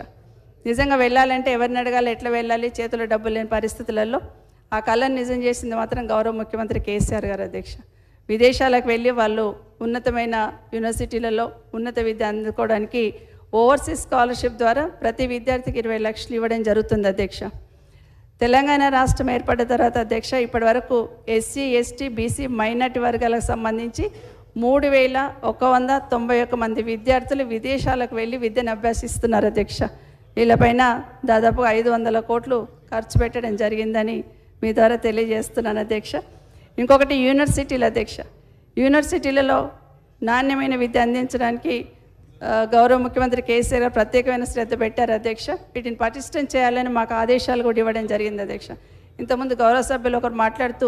నిజంగా వెళ్ళాలంటే ఎవరిని అడగాలి, ఎట్లా వెళ్ళాలి, చేతిలో డబ్బులు లేని పరిస్థితులలో ఆ కళను నిజం చేసింది మాత్రం గౌరవ ముఖ్యమంత్రి కేసీఆర్ గారు అధ్యక్ష. విదేశాలకు వెళ్ళి వాళ్ళు ఉన్నతమైన యూనివర్సిటీలలో ఉన్నత విద్య అందుకోవడానికి ఓవర్సీస్ స్కాలర్షిప్ ద్వారా ప్రతి విద్యార్థికి 20 లక్షలు ఇవ్వడం జరుగుతుంది అధ్యక్ష. తెలంగాణ రాష్ట్రం ఏర్పడిన తర్వాత అధ్యక్ష ఇప్పటి వరకు SC, ST, BC మైనార్టీ వర్గాలకు సంబంధించి 3,191 మంది విద్యార్థులు విదేశాలకు వెళ్ళి విద్యను అభ్యసిస్తున్నారు అధ్యక్ష. వీళ్ళపైన దాదాపు 500 కోట్లు ఖర్చు పెట్టడం జరిగిందని మీ ద్వారా తెలియజేస్తున్నాను అధ్యక్ష. ఇంకొకటి యూనివర్సిటీలు అధ్యక్ష. యూనివర్సిటీలలో నాణ్యమైన విద్య అందించడానికి గౌరవ ముఖ్యమంత్రి కేసీఆర్ గారు ప్రత్యేకమైన శ్రద్ధ పెట్టారు అధ్యక్ష. వీటిని పటిష్టం చేయాలని మాకు ఆదేశాలు కూడా ఇవ్వడం జరిగింది అధ్యక్ష. ఇంతకుముందు గౌరవ సభ్యులు ఒకరు మాట్లాడుతూ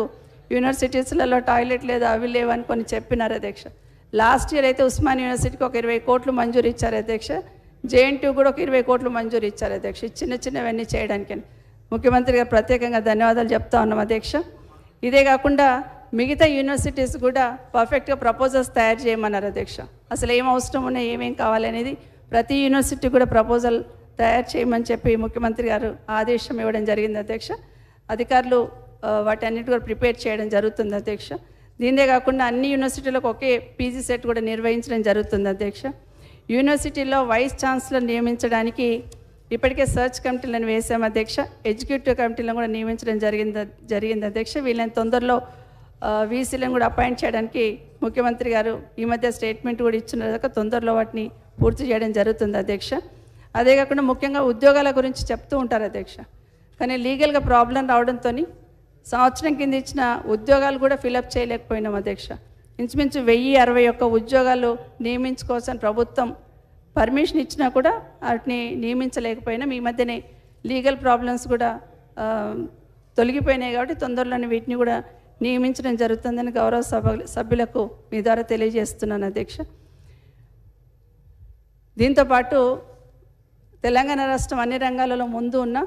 యూనివర్సిటీస్లలో టాయిలెట్ లేదు, అవి లేవని కొన్ని చెప్పినారు అధ్యక్ష. లాస్ట్ ఇయర్ అయితే ఉస్మాన్ యూనివర్సిటీకి ఒక 20 కోట్లు మంజూరు ఇచ్చారు అధ్యక్ష. JNTU కూడా ఒక 20 కోట్లు మంజూరు ఇచ్చారు అధ్యక్ష. చిన్నవన్నీ చేయడానికి ముఖ్యమంత్రి గారు ప్రత్యేకంగా ధన్యవాదాలు చెప్తా ఉన్నాం అధ్యక్ష. ఇదే కాకుండా మిగతా యూనివర్సిటీస్ కూడా పర్ఫెక్ట్గా ప్రపోజల్స్ తయారు చేయమన్నారు అధ్యక్ష. అసలు ఏం అవసరం ఉన్నాయి, ఏమేం కావాలనేది ప్రతి యూనివర్సిటీ కూడా ప్రపోజల్ తయారు చేయమని చెప్పి ముఖ్యమంత్రి గారు ఆదేశం ఇవ్వడం జరిగింది అధ్యక్ష. అధికారులు వాటన్నిటి కూడా ప్రిపేర్ చేయడం జరుగుతుంది అధ్యక్ష. దీనిదే కాకుండా అన్ని యూనివర్సిటీలకు ఒకే PG సెట్ కూడా నిర్వహించడం జరుగుతుంది అధ్యక్ష. యూనివర్సిటీలో వైస్ ఛాన్సలర్ నియమించడానికి ఇప్పటికే సర్చ్ కమిటీలను వేసాం అధ్యక్ష. ఎగ్జిక్యూటివ్ కమిటీలను కూడా నియమించడం జరిగింది అధ్యక్ష. వీళ్ళని తొందరలో VCలను కూడా అపాయింట్ చేయడానికి ముఖ్యమంత్రి గారు ఈ మధ్య స్టేట్మెంట్ కూడా ఇచ్చిన తొందరలో వాటిని పూర్తి చేయడం జరుగుతుంది అధ్యక్ష. అదే కాకుండా ముఖ్యంగా ఉద్యోగాల గురించి చెప్తూ ఉంటారు అధ్యక్ష. కానీ లీగల్గా ప్రాబ్లం రావడంతో సంవత్సరం కింద ఇచ్చిన ఉద్యోగాలు కూడా ఫిలప్ చేయలేకపోయినాం అధ్యక్ష. ఇంచుమించు 1061 ఉద్యోగాలు నియమించుకోవచ్చని ప్రభుత్వం పర్మిషన్ ఇచ్చినా కూడా వాటిని నియమించలేకపోయినాం. ఈ మధ్యనే లీగల్ ప్రాబ్లమ్స్ కూడా తొలగిపోయినాయి కాబట్టి తొందరలోనే వీటిని కూడా నియమించడం జరుగుతుందని గౌరవ సభ్యులకు మీ ద్వారా తెలియజేస్తున్నాను అధ్యక్ష. దీంతోపాటు తెలంగాణ రాష్ట్రం అన్ని రంగాలలో ముందు ఉన్న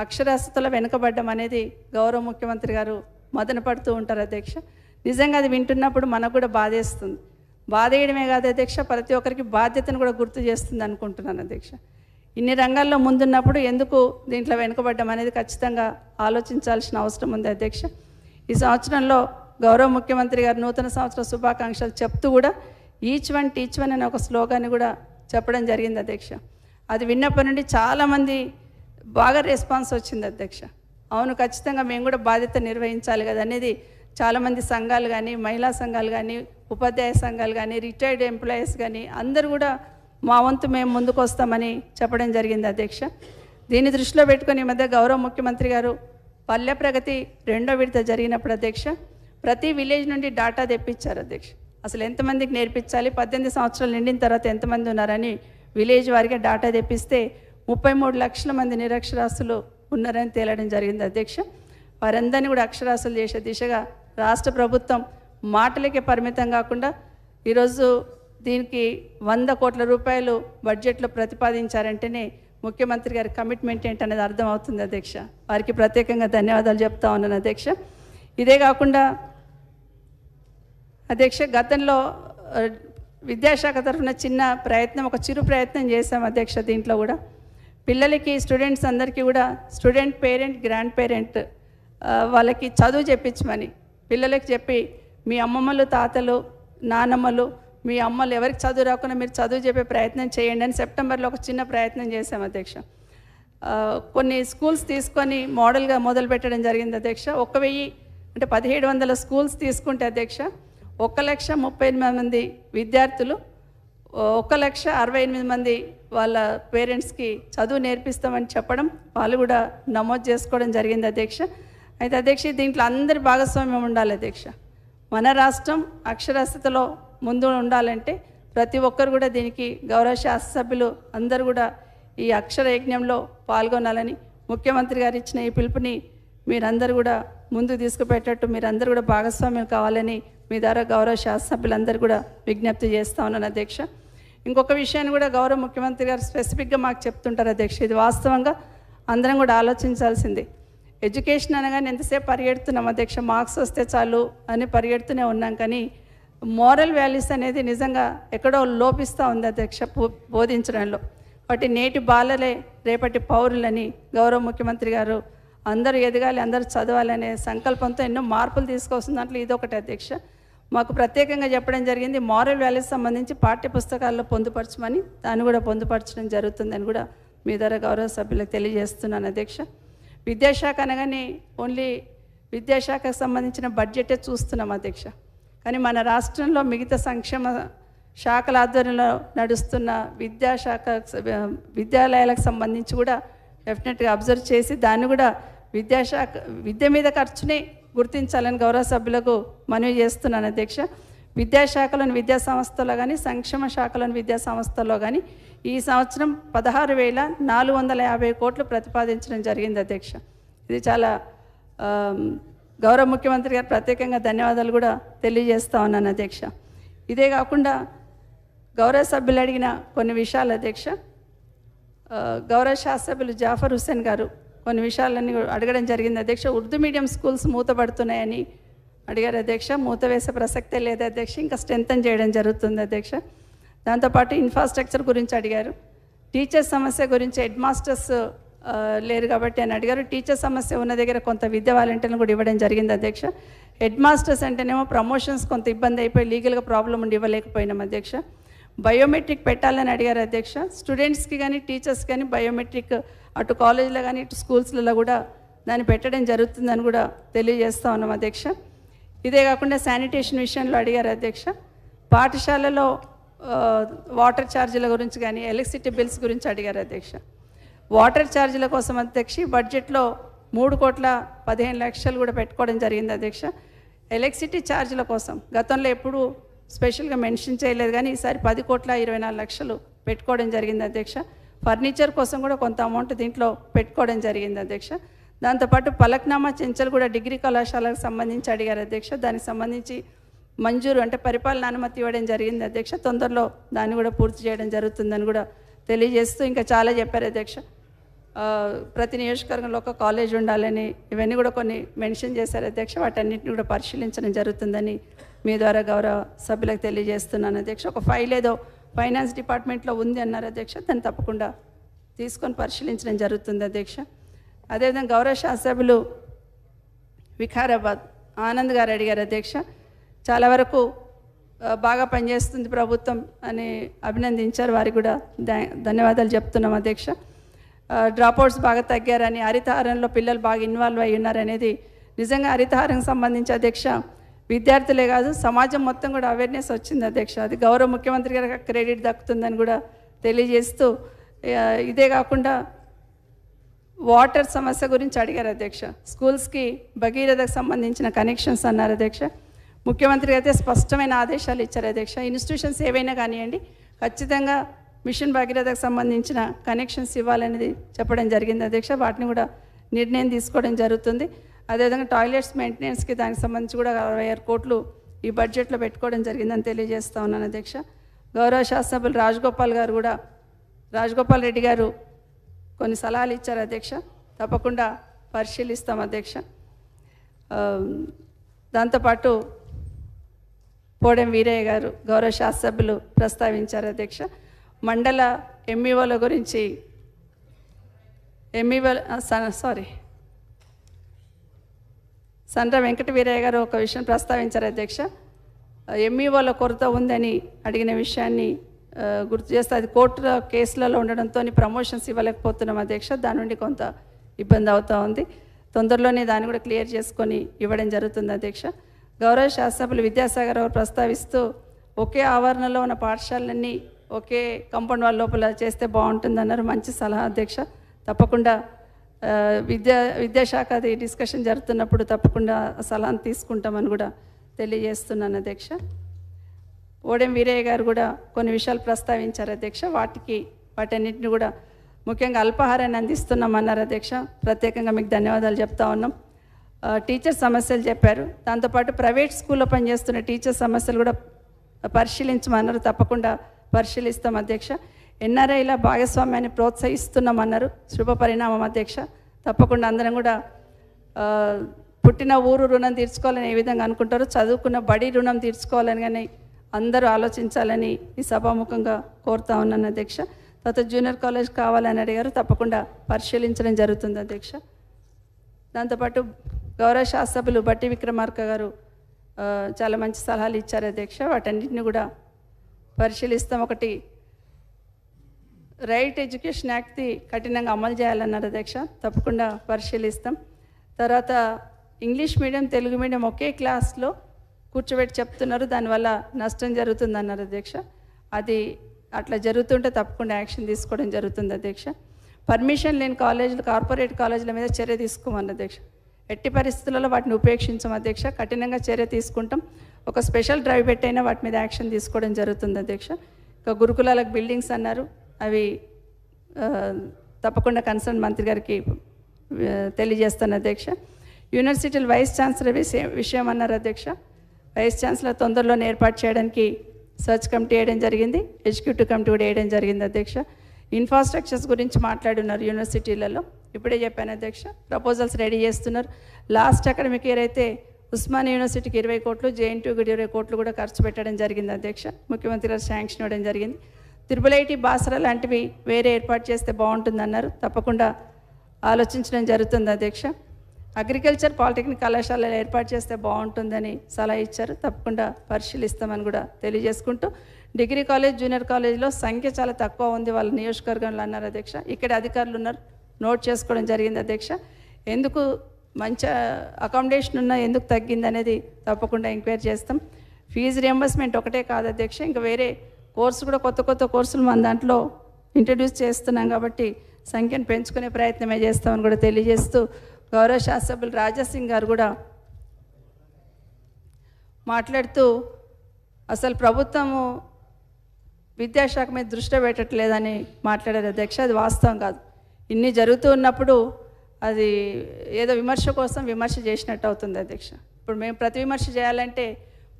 అక్షరాస్యతలో వెనుకబడ్డం అనేది గౌరవ ముఖ్యమంత్రి గారు మదన పడుతూ ఉంటారు అధ్యక్ష. నిజంగా అది వింటున్నప్పుడు మనకు కూడా బాధేస్తుంది. బాధేయడమే కాదు అధ్యక్ష, ప్రతి ఒక్కరికి బాధ్యతను కూడా గుర్తు చేస్తుంది అనుకుంటున్నాను అధ్యక్ష. ఇన్ని రంగాల్లో ముందున్నప్పుడు ఎందుకు దీంట్లో వెనుకబడ్డం అనేది ఖచ్చితంగా ఆలోచించాల్సిన అవసరం ఉంది అధ్యక్ష. ఈ సంవత్సరంలో గౌరవ ముఖ్యమంత్రి గారు నూతన సంవత్సర శుభాకాంక్షలు చెప్తూ కూడా ఈచ్ వన్ టీచ్ వన్ అనే ఒక స్లోగాన్ని కూడా చెప్పడం జరిగింది అధ్యక్ష. అది విన్నప్పటి నుండి చాలామంది బాగా రెస్పాన్స్ వచ్చింది అధ్యక్ష. అవును, ఖచ్చితంగా మేము కూడా బాధ్యత నిర్వహించాలి కదా అనేది చాలామంది సంఘాలు కానీ, మహిళా సంఘాలు కానీ, ఉపాధ్యాయ సంఘాలు కానీ, రిటైర్డ్ ఎంప్లాయీస్ కానీ అందరూ కూడా మా వంతు మేము ముందుకు వస్తామని చెప్పడం జరిగింది అధ్యక్ష. దీన్ని దృష్టిలో పెట్టుకొని ఈ మధ్య గౌరవ ముఖ్యమంత్రి గారు పల్లె ప్రగతి 2వ విడత జరిగినప్పుడు అధ్యక్ష ప్రతి విలేజ్ నుండి డాటా తెప్పించారు అధ్యక్ష. అసలు ఎంతమందికి నేర్పించాలి, 18 సంవత్సరాలు నిండిన తర్వాత ఎంతమంది ఉన్నారని విలేజ్ వారిగా డాటా తెప్పిస్తే 33 లక్షల మంది నిరక్షరాస్యులు ఉన్నారని తేలడం జరిగింది అధ్యక్ష. వారందరినీ కూడా అక్షరాస్యులు చేసే దిశగా రాష్ట్ర ప్రభుత్వం మాటలకే పరిమితం కాకుండా ఈరోజు దీనికి 100 కోట్ల రూపాయలు బడ్జెట్లో ప్రతిపాదించారంటేనే ముఖ్యమంత్రి గారి కమిట్మెంట్ ఏంటనేది అర్థమవుతుంది అధ్యక్ష. వారికి ప్రత్యేకంగా ధన్యవాదాలు చెప్తా ఉన్నాను అధ్యక్ష. ఇదే కాకుండా అధ్యక్ష గతంలో విద్యాశాఖ తరఫున చిన్న ప్రయత్నం, ఒక చిరు ప్రయత్నం చేశాం అధ్యక్ష. దీంట్లో కూడా పిల్లలకి స్టూడెంట్స్ అందరికీ కూడా స్టూడెంట్ పేరెంట్ గ్రాండ్ పేరెంట్ వాళ్ళకి చదువు చెప్పించమని పిల్లలకి చెప్పి మీ అమ్మమ్మలు తాతలు నానమ్మలు మీ అమ్మలు ఎవరికి చదువు రాకుండా మీరు చదువు చెప్పే ప్రయత్నం చేయండి అని సెప్టెంబర్లో ఒక చిన్న ప్రయత్నం చేశాం అధ్యక్ష. కొన్ని స్కూల్స్ తీసుకొని మోడల్గా మొదలు పెట్టడం జరిగింది అధ్యక్ష. 1000 అంటే 1700 స్కూల్స్ తీసుకుంటే అధ్యక్ష 1,38,000 మంది విద్యార్థులు 1,68,000 మంది వాళ్ళ పేరెంట్స్కి చదువు నేర్పిస్తామని చెప్పడం, వాళ్ళు కూడా నమోదు చేసుకోవడం జరిగింది అధ్యక్ష. అయితే అధ్యక్ష దీంట్లో అందరి భాగస్వామ్యం ఉండాలి అధ్యక్ష. మన రాష్ట్రం అక్షరాస్యతలో ముందు ఉండాలంటే ప్రతి ఒక్కరు కూడా దీనికి గౌరవ శాసనసభ్యులు అందరూ కూడా ఈ అక్షర యజ్ఞంలో పాల్గొనాలని ముఖ్యమంత్రి గారు ఇచ్చిన ఈ పిలుపుని మీరందరూ కూడా ముందుకు తీసుకుపెట్టేట్టు మీరందరూ కూడా భాగస్వామ్యం కావాలని మీ ద్వారా గౌరవ శాసనసభ్యులందరూ కూడా విజ్ఞప్తి చేస్తూ ఉన్నాను అధ్యక్ష. ఇంకొక విషయాన్ని కూడా గౌరవ ముఖ్యమంత్రి గారు స్పెసిఫిక్గా మాకు చెప్తుంటారు అధ్యక్ష. ఇది వాస్తవంగా అందరం కూడా ఆలోచించాల్సింది. ఎడ్యుకేషన్ అనగానే ఎంతసేపు పరిగెడుతున్నాం అధ్యక్ష, మార్క్స్ వస్తే చాలు అని పరిగెడుతూనే ఉన్నాం. కానీ మోరల్ వాల్యూస్ అనేది నిజంగా ఎక్కడో లోపిస్తూ ఉంది అధ్యక్ష బోధించడంలో. వాటి నేటి బాలలే రేపటి పౌరులని గౌరవ ముఖ్యమంత్రి గారు అందరూ ఎదగాలి, అందరూ చదవాలనే సంకల్పంతో ఎన్నో మార్పులు తీసుకొస్తున్న దాంట్లో ఇదొకటి అధ్యక్ష. మాకు ప్రత్యేకంగా చెప్పడం జరిగింది మోరల్ వాల్యూస్ సంబంధించి పాఠ్య పుస్తకాల్లో పొందుపరచమని, దాన్ని కూడా పొందుపరచడం జరుగుతుందని కూడా మీ ద్వారా గౌరవ సభ్యులకు తెలియజేస్తున్నాను అధ్యక్ష. విద్యాశాఖ అనగానే ఓన్లీ విద్యాశాఖకు సంబంధించిన బడ్జెటే చూస్తున్నాం అధ్యక్ష. కానీ మన రాష్ట్రంలో మిగతా సంక్షేమ శాఖల ఆధ్వర్యంలో నడుస్తున్న విద్యాలయాలకు సంబంధించి కూడా డెఫినెట్గా అబ్జర్వ్ చేసి దాన్ని కూడా విద్య మీద ఖర్చునే గుర్తించాలని గౌరవ సభ్యులకు మనవి చేస్తున్నాను అధ్యక్ష. విద్యాశాఖలోని విద్యా సంస్థల్లో కానీ సంక్షేమ శాఖలోని విద్యా సంస్థల్లో కానీ ఈ సంవత్సరం 16,450 కోట్లు ప్రతిపాదించడం జరిగింది అధ్యక్ష. ఇది చాలా గౌరవ ముఖ్యమంత్రి గారు ప్రత్యేకంగా ధన్యవాదాలు కూడా తెలియజేస్తా ఉన్నాను అధ్యక్ష. ఇదే కాకుండా గౌరవ సభ్యులు అడిగిన కొన్ని విషయాలు అధ్యక్ష, గౌరవ శాసనసభ్యులు జాఫర్ హుస్సేన్ గారు కొన్ని విషయాలన్నీ అడగడం జరిగింది అధ్యక్ష. ఉర్దూ మీడియం స్కూల్స్ మూతపడుతున్నాయని అడిగారు అధ్యక్ష. మూత వేసే ప్రసక్తే లేదు అధ్యక్ష, ఇంకా స్ట్రెంథన్ చేయడం జరుగుతుంది అధ్యక్ష. దాంతోపాటు ఇన్ఫ్రాస్ట్రక్చర్ గురించి అడిగారు. టీచర్స్ సమస్య గురించి హెడ్ మాస్టర్స్ లేరు కాబట్టి అని అడిగారు. టీచర్ సమస్య ఉన్న దగ్గర కొంత విద్యా వాలంటీర్లు కూడా ఇవ్వడం జరిగింది అధ్యక్ష. హెడ్ మాస్టర్స్ అంటేనేమో ప్రమోషన్స్ కొంత ఇబ్బంది అయిపోయి లీగల్గా ప్రాబ్లం ఉండి ఇవ్వలేకపోయినాం అధ్యక్ష. బయోమెట్రిక్ పెట్టాలని అడిగారు అధ్యక్ష. స్టూడెంట్స్కి కానీ టీచర్స్ కానీ బయోమెట్రిక్ అటు కాలేజీలో కానీ ఇటు స్కూల్స్లలో కూడా దాన్ని పెట్టడం జరుగుతుందని కూడా తెలియజేస్తూ ఉన్నాం అధ్యక్ష. ఇదే కాకుండా శానిటేషన్ విషయంలో అడిగారు అధ్యక్ష. పాఠశాలలో వాటర్ ఛార్జీల గురించి కానీ ఎలక్ట్రిసిటీ బిల్స్ గురించి అడిగారు అధ్యక్ష. వాటర్ ఛార్జీల కోసం అధ్యక్ష బడ్జెట్లో 3,15,00,000 కూడా పెట్టుకోవడం జరిగింది అధ్యక్ష. ఎలక్ట్రిసిటీ ఛార్జీల కోసం గతంలో ఎప్పుడు స్పెషల్గా మెన్షన్ చేయలేదు, కానీ ఈసారి 10,24,00,000 పెట్టుకోవడం జరిగింది అధ్యక్ష. ఫర్నిచర్ కోసం కూడా కొంత అమౌంట్ దీంట్లో పెట్టుకోవడం జరిగింది అధ్యక్ష. దాంతోపాటు పలక్నామా చెంచల్ కూడా డిగ్రీ కళాశాలకు సంబంధించి అడిగారు అధ్యక్ష. దానికి సంబంధించి మంజూరు అంటే పరిపాలన అనుమతి ఇవ్వడం జరిగింది అధ్యక్ష. తొందరలో దాన్ని కూడా పూర్తి చేయడం జరుగుతుందని కూడా తెలియజేస్తూ ఇంకా చాలా చెప్పారు అధ్యక్ష. ప్రతి నియోజకవర్గంలో ఒక కాలేజ్ ఉండాలని ఇవన్నీ కూడా కొన్ని మెన్షన్ చేశారు అధ్యక్ష. వాటన్నిటిని కూడా పరిశీలించడం జరుగుతుందని మీ ద్వారా గౌరవ సభ్యులకు తెలియజేస్తున్నాను అధ్యక్ష. ఒక ఫైల్ ఏదో ఫైనాన్స్ డిపార్ట్మెంట్లో ఉంది అన్నారు అధ్యక్ష, దాన్ని తప్పకుండా తీసుకొని పరిశీలించడం జరుగుతుంది అధ్యక్ష. అదేవిధంగా గౌరవ శాసనసభ్యులు వికారాబాద్ ఆనంద్ గారు అడిగారు అధ్యక్ష. చాలా వరకు బాగా పనిచేస్తుంది ప్రభుత్వం అని అభినందించారు, వారికి కూడా ధన్యవాదాలు చెప్తున్నాం అధ్యక్ష. డ్రాప్అవుట్స్ బాగా తగ్గారని, హరితహారంలో పిల్లలు బాగా ఇన్వాల్వ్ అయ్యి ఉన్నారనేది నిజంగా హరితహారం సంబంధించి అధ్యక్ష విద్యార్థులే కాదు సమాజం మొత్తం కూడా అవేర్నెస్ వచ్చింది అధ్యక్ష. అది గౌరవ ముఖ్యమంత్రి గారికి క్రెడిట్ దక్కుతుందని కూడా తెలియజేస్తూ, ఇదే కాకుండా వాటర్ సమస్య గురించి అడిగారు అధ్యక్ష. స్కూల్స్కి భగీరథకు సంబంధించిన కనెక్షన్స్ అన్నారు అధ్యక్ష. ముఖ్యమంత్రి అయితే స్పష్టమైన ఆదేశాలు ఇచ్చారు అధ్యక్ష. ఇన్స్టిట్యూషన్స్ ఏవైనా కానివ్వండి, ఖచ్చితంగా మిషన్ భగీరథకు సంబంధించిన కనెక్షన్స్ ఇవ్వాలనేది చెప్పడం జరిగింది అధ్యక్ష. వాటిని కూడా నిర్ణయం తీసుకోవడం జరుగుతుంది. అదేవిధంగా టాయిలెట్స్ మెయింటెనెన్స్కి దానికి సంబంధించి కూడా 66 కోట్లు ఈ బడ్జెట్లో పెట్టుకోవడం జరిగిందని తెలియజేస్తా ఉన్నాను అధ్యక్ష. గౌరవ శాసనసభ్యులు రాజగోపాల్ రెడ్డి గారు కొన్ని సలహాలు ఇచ్చారు అధ్యక్ష. తప్పకుండా పరిశీలిస్తాం అధ్యక్ష. దాంతోపాటు పోడెం వీరయ్య గారు గౌరవ శాసనసభ్యులు ప్రస్తావించారు అధ్యక్ష. మండల ఎంఈఓల గురించి సండ్ర వెంకట వీరయ్య గారు ఒక విషయం ప్రస్తావించారు అధ్యక్ష. ఎంఈఓల కొరత ఉందని అడిగిన విషయాన్ని గుర్తు చేస్తే అది కోర్టుల కేసులలో ఉండడంతో ప్రమోషన్స్ ఇవ్వలేకపోతున్నాం అధ్యక్ష. దాని నుండి కొంత ఇబ్బంది అవుతూ ఉంది. తొందరలోనే దాన్ని కూడా క్లియర్ చేసుకొని ఇవ్వడం జరుగుతుంది అధ్యక్ష. గౌరవ శాసనసభ్యులు విద్యాసాగర్ గారు ప్రస్తావిస్తూ ఒకే ఆవరణలో ఉన్న పాఠశాలన్నీ ఒకే కాంపౌండ్ వాళ్ళ లోపల చేస్తే బాగుంటుందన్నారు. మంచి సలహా అధ్యక్ష. తప్పకుండా విద్యాశాఖ అది డిస్కషన్ జరుగుతున్నప్పుడు తప్పకుండా సలహాను తీసుకుంటామని కూడా తెలియజేస్తున్నాను అధ్యక్ష. ఓడెం వీరయ్య గారు కూడా కొన్ని విషయాలు ప్రస్తావించారు అధ్యక్ష. వాటన్నిటిని కూడా ముఖ్యంగా అల్పాహారాన్ని అందిస్తున్నామన్నారు అధ్యక్ష. ప్రత్యేకంగా మీకు ధన్యవాదాలు చెప్తా ఉన్నాం. టీచర్ సమస్యలు చెప్పారు. దాంతోపాటు ప్రైవేట్ స్కూల్లో పనిచేస్తున్న టీచర్ సమస్యలు కూడా పరిశీలించమన్నారు. తప్పకుండా పరిశీలిస్తాం అధ్యక్ష. ఎన్ఆర్ఐల భాగస్వామ్యాన్ని ప్రోత్సహిస్తున్నామన్నారు. శుభ పరిణామం అధ్యక్ష. తప్పకుండా అందరం కూడా పుట్టిన ఊరు రుణం తీర్చుకోవాలని ఏ విధంగా అనుకుంటారో చదువుకున్న బడి రుణం తీర్చుకోవాలని కానీ అందరూ ఆలోచించాలని ఈ సభాముఖంగా కోరుతా ఉన్నాను అధ్యక్ష. తర్వాత జూనియర్ కాలేజ్ కావాలని అడిగారు. తప్పకుండా పరిశీలించడం జరుగుతుంది అధ్యక్ష. దాంతోపాటు గౌరవ శాసనసభ్యులు బట్టి విక్రమార్క గారు చాలా మంచి సలహాలు ఇచ్చారు అధ్యక్ష. వాటన్నిటిని కూడా పరిశీలిస్తాం. ఒకటి, రైట్ ఎడ్యుకేషన్ యాక్ట్ని కఠినంగా అమలు చేయాలన్నారు అధ్యక్ష. తప్పకుండా పరిశీలిస్తాం. తర్వాత ఇంగ్లీష్ మీడియం తెలుగు మీడియం ఒకే క్లాస్లో కూర్చోబెట్టి చెప్తున్నారు, దానివల్ల నష్టం జరుగుతుందన్నారు అధ్యక్ష. అది అట్లా జరుగుతుంటే తప్పకుండా యాక్షన్ తీసుకోవడం జరుగుతుంది అధ్యక్ష. పర్మిషన్ లేని కాలేజీలు కార్పొరేట్ కాలేజీల మీద చర్య తీసుకోమన్నారు అధ్యక్ష. ఎట్టి పరిస్థితులలో వాటిని ఉపేక్షించాం అధ్యక్ష. కఠినంగా చర్య తీసుకుంటాం. ఒక స్పెషల్ డ్రైవ్ పెట్టైనా వాటి మీద యాక్షన్ తీసుకోవడం జరుగుతుంది అధ్యక్ష. ఇంకా గురుకులాలకు బిల్డింగ్స్ అన్నారు, అవి తప్పకుండా కన్సర్న్ మంత్రి గారికి తెలియజేస్తాను అధ్యక్ష. యూనివర్సిటీలు వైస్ ఛాన్సలర్ విషయం అన్నారు అధ్యక్ష. వైస్ ఛాన్సలర్ తొందరలోనే ఏర్పాటు చేయడానికి సర్చ్ కమిటీ వేయడం జరిగింది, ఎగ్జిక్యూటివ్ కమిటీ కూడా వేయడం జరిగింది అధ్యక్ష. ఇన్ఫ్రాస్ట్రక్చర్స్ గురించి మాట్లాడున్నారు యూనివర్సిటీలలో. ఇప్పుడే చెప్పాను అధ్యక్ష. ప్రపోజల్స్ రెడీ చేస్తున్నారు. లాస్ట్ అకాడమిక్ ఇయర్ అయితే ఉస్మానియా యూనివర్సిటీకి 20 కోట్లు, జేఎన్టీయూకి 20 కోట్లు కూడా ఖర్చు పెట్టడం జరిగింది అధ్యక్ష. ముఖ్యమంత్రి గారు శాంక్షన్ ఇవ్వడం జరిగింది. త్రిపుల్ బాసరా లాంటివి వేరే ఏర్పాటు చేస్తే బాగుంటుందన్నారు. తప్పకుండా ఆలోచించడం జరుగుతుంది అధ్యక్ష. అగ్రికల్చర్ పాలిటెక్నిక్ కళాశాలలు ఏర్పాటు చేస్తే బాగుంటుందని సలహా ఇచ్చారు. తప్పకుండా పరిశీలిస్తామని కూడా తెలియజేసుకుంటూ, డిగ్రీ కాలేజ్ జూనియర్ కాలేజ్లో సంఖ్య చాలా తక్కువ ఉంది వాళ్ళ నియోజకవర్గంలో అన్నారు అధ్యక్ష. ఇక్కడ అధికారులు ఉన్నారు, నోట్ చేసుకోవడం జరిగింది అధ్యక్ష. ఎందుకు మంచి అకామిడేషన్ ఉన్నా ఎందుకు తగ్గింది అనేది తప్పకుండా ఎంక్వైరీ చేస్తాం. ఫీజు రియంబర్స్మెంట్ ఒకటే కాదు అధ్యక్ష, ఇంకా వేరే కోర్సు కూడా కొత్త కోర్సులు మన దాంట్లో ఇంట్రడ్యూస్ చేస్తున్నాం కాబట్టి సంఖ్యను పెంచుకునే ప్రయత్నమే చేస్తామని కూడా తెలియజేస్తూ, గౌరవ శాసనసభ్యులు రాజాసింగ్ గారు కూడా మాట్లాడుతూ అసలు ప్రభుత్వము విద్యాశాఖ మీద దృష్టి పెట్టట్లేదని మాట్లాడారు అధ్యక్ష. అది వాస్తవం కాదు. ఇన్ని జరుగుతూ ఉన్నప్పుడు అది ఏదో విమర్శ కోసం విమర్శ చేసినట్టు అవుతుంది అధ్యక్ష. ఇప్పుడు మేము ప్రతి విమర్శ చేయాలంటే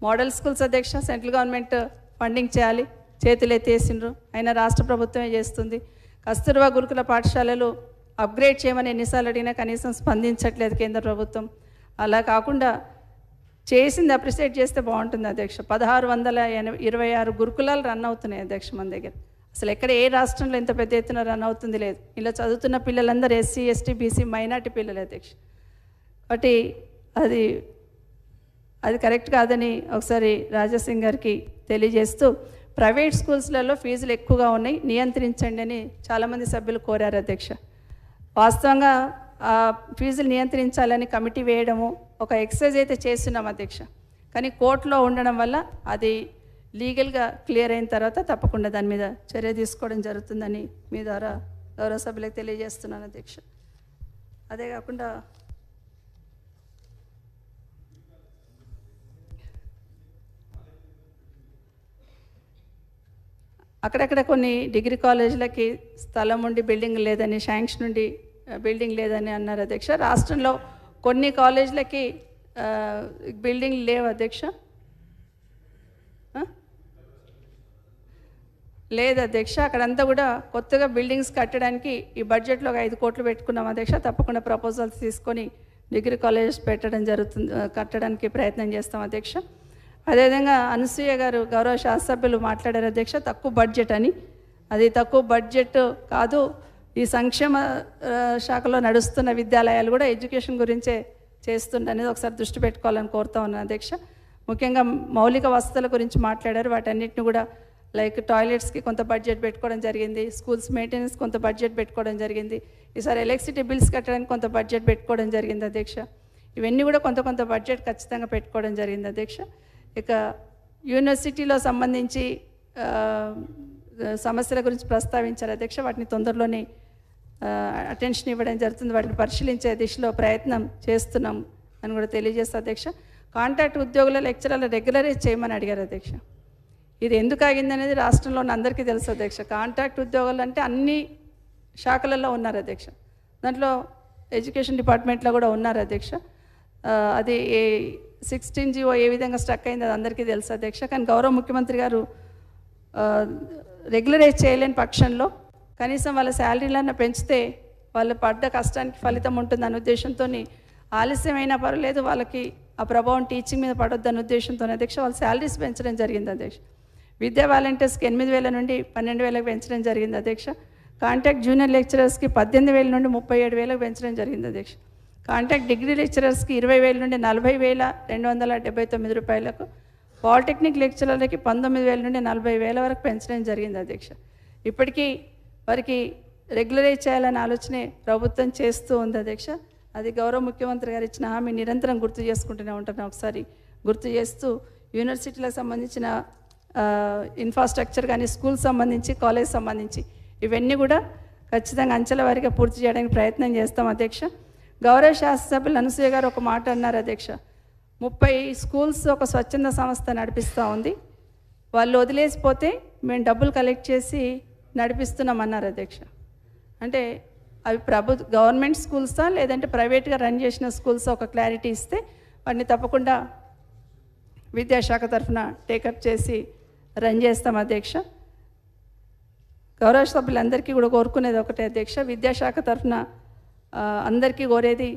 మోడల్ స్కూల్స్ అధ్యక్ష సెంట్రల్ గవర్నమెంట్ ఫండింగ్ చేయాలి, చేతులు ఎత్తేసిండ్రు, అయినా రాష్ట్ర ప్రభుత్వమే చేస్తుంది. కస్తూర్బా గురుకుల పాఠశాలలు అప్గ్రేడ్ చేయమని ఎన్నిసార్లు అడిగినా కనీసం స్పందించట్లేదు కేంద్ర ప్రభుత్వం. అలా కాకుండా చేసింది అప్రిషియేట్ చేస్తే బాగుంటుంది అధ్యక్ష. 1626 గురుకులాలు రన్ అవుతున్నాయి అధ్యక్ష మన దగ్గర. అసలు ఎక్కడ ఏ రాష్ట్రంలో ఎంత పెద్ద ఎత్తున రన్ అవుతుంది లేదు. ఇలా చదువుతున్న పిల్లలందరూ ఎస్సీ ఎస్టీ బీసీ మైనార్టీ పిల్లలు అధ్యక్ష. కాబట్టి అది కరెక్ట్ కాదని ఒకసారి రాజాసింగ్ గారికి తెలియజేస్తూ, ప్రైవేట్ స్కూల్స్లలో ఫీజులు ఎక్కువగా ఉన్నాయి, నియంత్రించండి అని చాలామంది సభ్యులు కోరారు అధ్యక్ష. వాస్తవంగా ఆ ఫీజులు నియంత్రించాలని కమిటీ వేయడము ఒక ఎక్సర్సైజ్ అయితే చేస్తున్నాం అధ్యక్ష. కానీ కోర్టులో ఉండడం వల్ల అది లీగల్గా క్లియర్ అయిన తర్వాత తప్పకుండా దాని మీద చర్య తీసుకోవడం జరుగుతుందని మీ ద్వారా గౌరవ సభ్యులకు తెలియజేస్తున్నాను అధ్యక్ష. అదే కాకుండా అక్కడక్కడ కొన్ని డిగ్రీ కాలేజీలకి స్థలం ఉండి బిల్డింగ్ లేదని, శాంక్షన్ నుండి బిల్డింగ్ లేదని అన్నారు అధ్యక్ష. రాష్ట్రంలో కొన్ని కాలేజీలకి బిల్డింగ్ లేవు అధ్యక్ష. లేదు అధ్యక్ష, అక్కడంతా కూడా కొత్తగా బిల్డింగ్స్ కట్టడానికి ఈ బడ్జెట్లో ఒక 5 కోట్లు పెట్టుకున్నాం అధ్యక్ష. తప్పకుండా ప్రపోజల్స్ తీసుకొని డిగ్రీ కాలేజెస్ పెట్టడం జరుగుతుంది, కట్టడానికి ప్రయత్నం చేస్తాం అధ్యక్ష. అదేవిధంగా అనసూయ గారు గౌరవ శాసనసభ్యులు మాట్లాడారు అధ్యక్ష, తక్కువ బడ్జెట్ అని. అది తక్కువ బడ్జెట్ కాదు, ఈ సంక్షేమ శాఖలో నడుస్తున్న విద్యాలయాలు కూడా ఎడ్యుకేషన్ గురించే చేస్తుండనేది ఒకసారి దృష్టి పెట్టుకోవాలని కోరుతా ఉన్నాను అధ్యక్ష. ముఖ్యంగా మౌలిక వసతుల గురించి మాట్లాడారు, వాటన్నిటిని కూడా లైక్ టాయిలెట్స్కి కొంత బడ్జెట్ పెట్టుకోవడం జరిగింది, స్కూల్స్ మెయింటెనెన్స్ కొంత బడ్జెట్ పెట్టుకోవడం జరిగింది, ఈసారి ఎలక్ట్రిసిటీ బిల్స్ కట్టడానికి కొంత బడ్జెట్ పెట్టుకోవడం జరిగింది అధ్యక్ష. ఇవన్నీ కూడా కొంత బడ్జెట్ ఖచ్చితంగా పెట్టుకోవడం జరిగింది అధ్యక్ష. ఇక యూనివర్సిటీలో సంబంధించి సమస్యల గురించి ప్రస్తావించారు అధ్యక్ష. వాటిని తొందరలోనే అటెన్షన్ ఇవ్వడం జరుగుతుంది, వాటిని పరిశీలించే దిశలో ప్రయత్నం చేస్తున్నాం అని కూడా తెలియజేస్తా అధ్యక్ష. కాంట్రాక్ట్ ఉద్యోగుల లెక్చరర్ల రెగ్యులరైజ్ చేయమని అడిగారు అధ్యక్ష. ఇది ఎందుకు ఆగిందనేది రాష్ట్రంలో అందరికీ తెలుసు అధ్యక్ష. కాంట్రాక్ట్ ఉద్యోగులు అంటే అన్ని శాఖలలో ఉన్నారు అధ్యక్ష, దాంట్లో ఎడ్యుకేషన్ డిపార్ట్మెంట్లో కూడా ఉన్నారు అధ్యక్ష. అది 16 జీవో ఏ విధంగా స్ట్రక్ అయింది అది అందరికీ తెలుసు అధ్యక్ష. కానీ గౌరవ ముఖ్యమంత్రి గారు రెగ్యులరైజ్ చేయలేని పక్షంలో కనీసం వాళ్ళ శాలరీలను పెంచితే వాళ్ళు పడ్డ కష్టానికి ఫలితం ఉంటుందనే ఉద్దేశంతో ఆలస్యమైనా పర్వాలేదు వాళ్ళకి ఆ ప్రభావం టీచింగ్ మీద పడొద్దన్న ఉద్దేశంతో అధ్యక్ష వాళ్ళు శాలరీస్ పెంచడం జరిగింది అధ్యక్ష. విద్యా వాలంటీర్స్కి 8,000 నుండి 12,000 పెంచడం జరిగింది అధ్యక్ష. కాంట్రాక్ట్ జూనియర్ లెక్చరర్స్కి 18,000 నుండి 37,000 పెంచడం జరిగింది అధ్యక్ష. కాంట్రాక్ట్ డిగ్రీ లెక్చరర్స్కి 20,000 నుండి 40,279 రూపాయలకు, పాలిటెక్నిక్ లెక్చరర్లకి 19,000 నుండి 40,000 వరకు పెంచడం జరిగింది అధ్యక్ష. ఇప్పటికీ వారికి రెగ్యులరైజ్ చేయాలనే ఆలోచనే ప్రభుత్వం చేస్తూ ఉంది అధ్యక్ష. అది గౌరవ ముఖ్యమంత్రి గారు ఇచ్చిన హామీ నిరంతరం గుర్తు చేసుకుంటూనే ఉంటున్నాం. ఒకసారి గుర్తు చేస్తూ యూనివర్సిటీలకు సంబంధించిన ఇన్ఫ్రాస్ట్రక్చర్ కానీ, స్కూల్ సంబంధించి, కాలేజ్ సంబంధించి ఇవన్నీ కూడా ఖచ్చితంగా అంచెల వారీగా పూర్తి చేయడానికి ప్రయత్నం చేస్తాం అధ్యక్ష. గౌరవ శాసనసభ్యులు అనసూయ గారు ఒక మాట అన్నారు అధ్యక్ష, 30 స్కూల్స్ ఒక స్వచ్ఛంద సంస్థ నడిపిస్తూ ఉంది, వాళ్ళు వదిలేసిపోతే మేము డబ్బులు కలెక్ట్ చేసి నడిపిస్తున్నామన్నారు అధ్యక్ష. అంటే అవి గవర్నమెంట్ స్కూల్సా లేదంటే ప్రైవేట్గా రన్ చేసిన స్కూల్సా ఒక క్లారిటీ ఇస్తే వాటిని తప్పకుండా విద్యాశాఖ తరఫున టేకప్ చేసి రన్ చేస్తాం అధ్యక్ష. గౌరవ సభ్యులందరికీ కూడా కోరుకునేది ఒకటే అధ్యక్ష, విద్యాశాఖ తరఫున అందరికీ కోరేది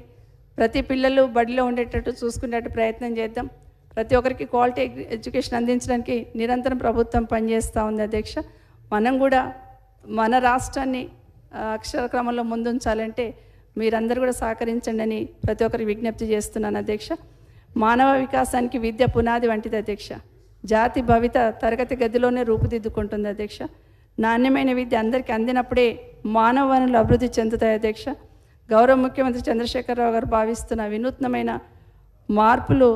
ప్రతి పిల్లలు బడిలో ఉండేటట్టు చూసుకునేటట్టు ప్రయత్నం చేద్దాం. ప్రతి ఒక్కరికి క్వాలిటీ ఎడ్యుకేషన్ అందించడానికి నిరంతరం ప్రభుత్వం పనిచేస్తూ ఉంది అధ్యక్ష. మనం కూడా మన రాష్ట్రాన్ని అక్షర క్రమంలో ముందుంచాలంటే మీరందరూ కూడా సహకరించండి అని ప్రతి ఒక్కరికి విజ్ఞప్తి చేస్తున్నాను అధ్యక్ష. మానవ వికాసానికి విద్య పునాది వంటిది అధ్యక్ష. జాతి భవిత తరగతి గదిలోనే రూపుదిద్దుకుంటుంది అధ్యక్ష. నాణ్యమైన విద్య అందరికీ అందినప్పుడే మానవ వనరులు అభివృద్ధి చెందుతాయి అధ్యక్ష. గౌరవ ముఖ్యమంత్రి చంద్రశేఖరరావు గారు భావిస్తున్న వినూత్నమైన మార్పులు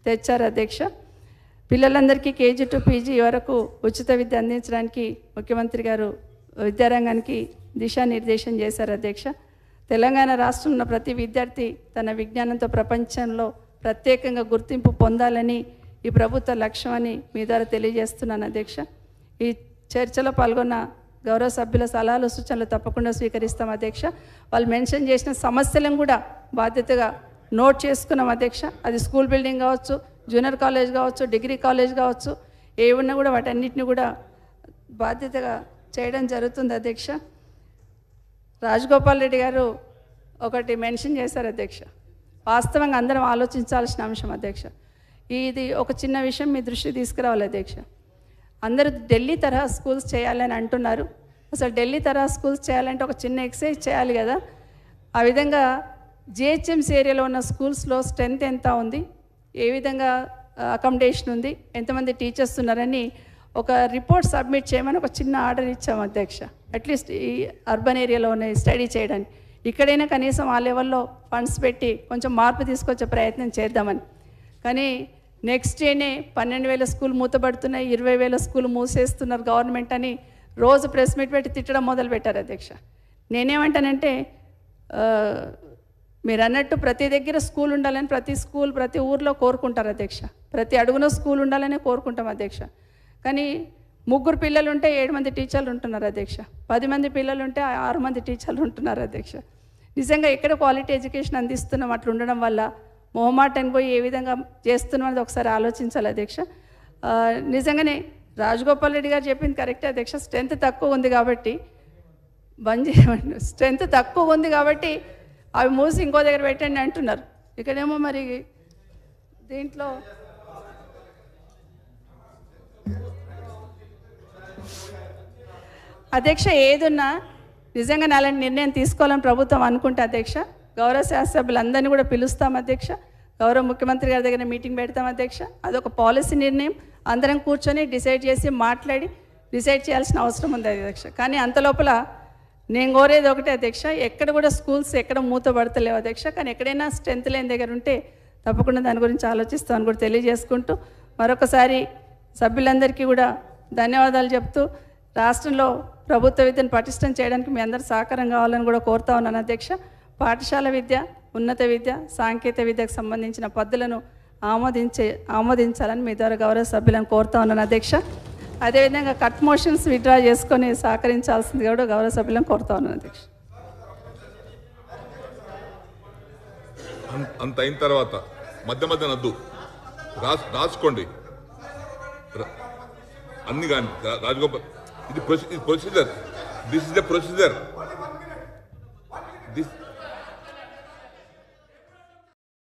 తెచ్చారు అధ్యక్ష. పిల్లలందరికీ KG to PG వరకు ఉచిత విద్య అందించడానికి ముఖ్యమంత్రి గారు విద్యారంగానికి దిశానిర్దేశం చేశారు అధ్యక్ష. తెలంగాణ రాష్ట్రంలో ఉన్న ప్రతి విద్యార్థి తన విజ్ఞానంతో ప్రపంచంలో ప్రత్యేకంగా గుర్తింపు పొందాలని ఈ ప్రభుత్వ లక్ష్యం అని మీ ద్వారా తెలియజేస్తున్నాను అధ్యక్ష. ఈ చర్చలో పాల్గొన్న గౌరవ సభ్యుల సలహాలు సూచనలు తప్పకుండా స్వీకరిస్తాం అధ్యక్ష. వాళ్ళు మెన్షన్ చేసిన సమస్యలను కూడా బాధ్యతగా నోట్ చేసుకున్నాం అధ్యక్ష. అది స్కూల్ బిల్డింగ్ కావచ్చు, జూనియర్ కాలేజ్ కావచ్చు, డిగ్రీ కాలేజ్ కావచ్చు, ఏ ఉన్నా కూడా వాటన్నిటిని కూడా బాధ్యతగా చేయడం జరుగుతుంది అధ్యక్ష. రాజగోపాల్ రెడ్డి గారు ఒకటి మెన్షన్ చేశారు అధ్యక్ష, వాస్తవంగా అందరం ఆలోచించాల్సిన అంశం అధ్యక్ష. ఇది ఒక చిన్న విషయం మీ దృష్టి తీసుకురావాలి అధ్యక్ష. అందరూ ఢిల్లీ తరహా స్కూల్స్ చేయాలని అంటున్నారు. అసలు ఢిల్లీ తరహా స్కూల్స్ చేయాలంటే ఒక చిన్న ఎక్సర్సైజ్ చేయాలి కదా. ఆ విధంగా GHMC ఏరియాలో ఉన్న స్కూల్స్లో స్ట్రెంత్ ఎంత ఉంది, ఏ విధంగా అకామిడేషన్ ఉంది, ఎంతమంది టీచర్స్ ఉన్నారని ఒక రిపోర్ట్ సబ్మిట్ చేయమని ఒక చిన్న ఆర్డర్ ఇచ్చాము అధ్యక్ష. అట్లీస్ట్ ఈ అర్బన్ ఏరియాలో ఉన్న స్టడీ చేయడానికి ఇక్కడైనా కనీసం ఆ లెవెల్లో ఫండ్స్ పెట్టి కొంచెం మార్పు తీసుకొచ్చే ప్రయత్నం చేద్దామని. కానీ నెక్స్ట్ డేనే 12,000 స్కూల్ మూతపడుతున్నాయి, 20,000 స్కూల్ మూసేస్తున్నారు గవర్నమెంట్ అని రోజు ప్రెస్ మీట్ పెట్టి తిట్టడం మొదలుపెట్టారు అధ్యక్ష. నేనేమంటానంటే మీరు అన్నట్టు ప్రతి దగ్గర స్కూల్ ఉండాలని ప్రతి ఊర్లో కోరుకుంటారు అధ్యక్ష. ప్రతి అడుగున స్కూల్ ఉండాలని కోరుకుంటాం అధ్యక్ష. కానీ 3 పిల్లలు ఉంటే 7 మంది టీచర్లు ఉంటున్నారు అధ్యక్ష. 10 మంది పిల్లలు ఉంటే 6 మంది టీచర్లు ఉంటున్నారు అధ్యక్ష. నిజంగా ఎక్కడ క్వాలిటీ ఎడ్యుకేషన్ అందిస్తున్నాం అట్లా ఉండడం వల్ల మొహమాటానికి పోయి ఏ విధంగా చేస్తున్నాం అనేది ఒకసారి ఆలోచించాలి అధ్యక్ష. నిజంగానే రాజగోపాల్ రెడ్డి గారు చెప్పింది కరెక్టే అధ్యక్ష. స్ట్రెంత్ తక్కువ ఉంది కాబట్టి స్ట్రెంత్ తక్కువ ఉంది కాబట్టి అవి మూసి ఇంకో దగ్గర పెట్టండి అంటున్నారు. ఇక్కడేమో మరి దీంట్లో అధ్యక్ష ఏదున్నా నిజంగా అలాంటి నిర్ణయం తీసుకోవాలని ప్రభుత్వం అనుకుంటే అధ్యక్ష గౌరవ శాసనసభ్యులందరినీ కూడా పిలుస్తాం అధ్యక్ష. గౌరవ ముఖ్యమంత్రి గారి దగ్గర మీటింగ్ పెడతాం అధ్యక్ష. అదొక పాలసీ నిర్ణయం, అందరం కూర్చొని డిసైడ్ చేసి మాట్లాడి డిసైడ్ చేయాల్సిన అవసరం ఉంది అధ్యక్ష. కానీ అంతలోపల నేను కోరేది ఒకటే అధ్యక్ష, ఎక్కడ కూడా స్కూల్స్ ఎక్కడ మూతపడతలేవు అధ్యక్ష. కానీ ఎక్కడైనా స్ట్రెంత్ లేని దగ్గర ఉంటే తప్పకుండా దాని గురించి ఆలోచిస్తామని కూడా తెలియజేసుకుంటూ మరొకసారి సభ్యులందరికీ కూడా ధన్యవాదాలు చెప్తూ రాష్ట్రంలో ప్రభుత్వ విద్యను పటిష్టం చేయడానికి మీ అందరూ సహకారం కావాలని కూడా కోరుతా ఉన్నాను అధ్యక్ష. పాఠశాల విద్య, ఉన్నత విద్య, సాంకేతిక విద్యకు సంబంధించిన పద్ధతులను ఆమోదించాలని మీ ద్వారా గౌరవ సభ్యులను కోరుతా ఉన్నాను అధ్యక్ష. అదేవిధంగా కట్ మోషన్స్ విత్డ్రా చేసుకొని సహకరించాల్సింది కూడా గౌరవ సభ్యులను కోరుతా ఉన్నాను అధ్యక్ష. అంత అయిన తర్వాత మధ్య నద్దు రాసుకోండి అన్ని కానీ రాజగోపాల్ ఇది procedure, this is the procedure.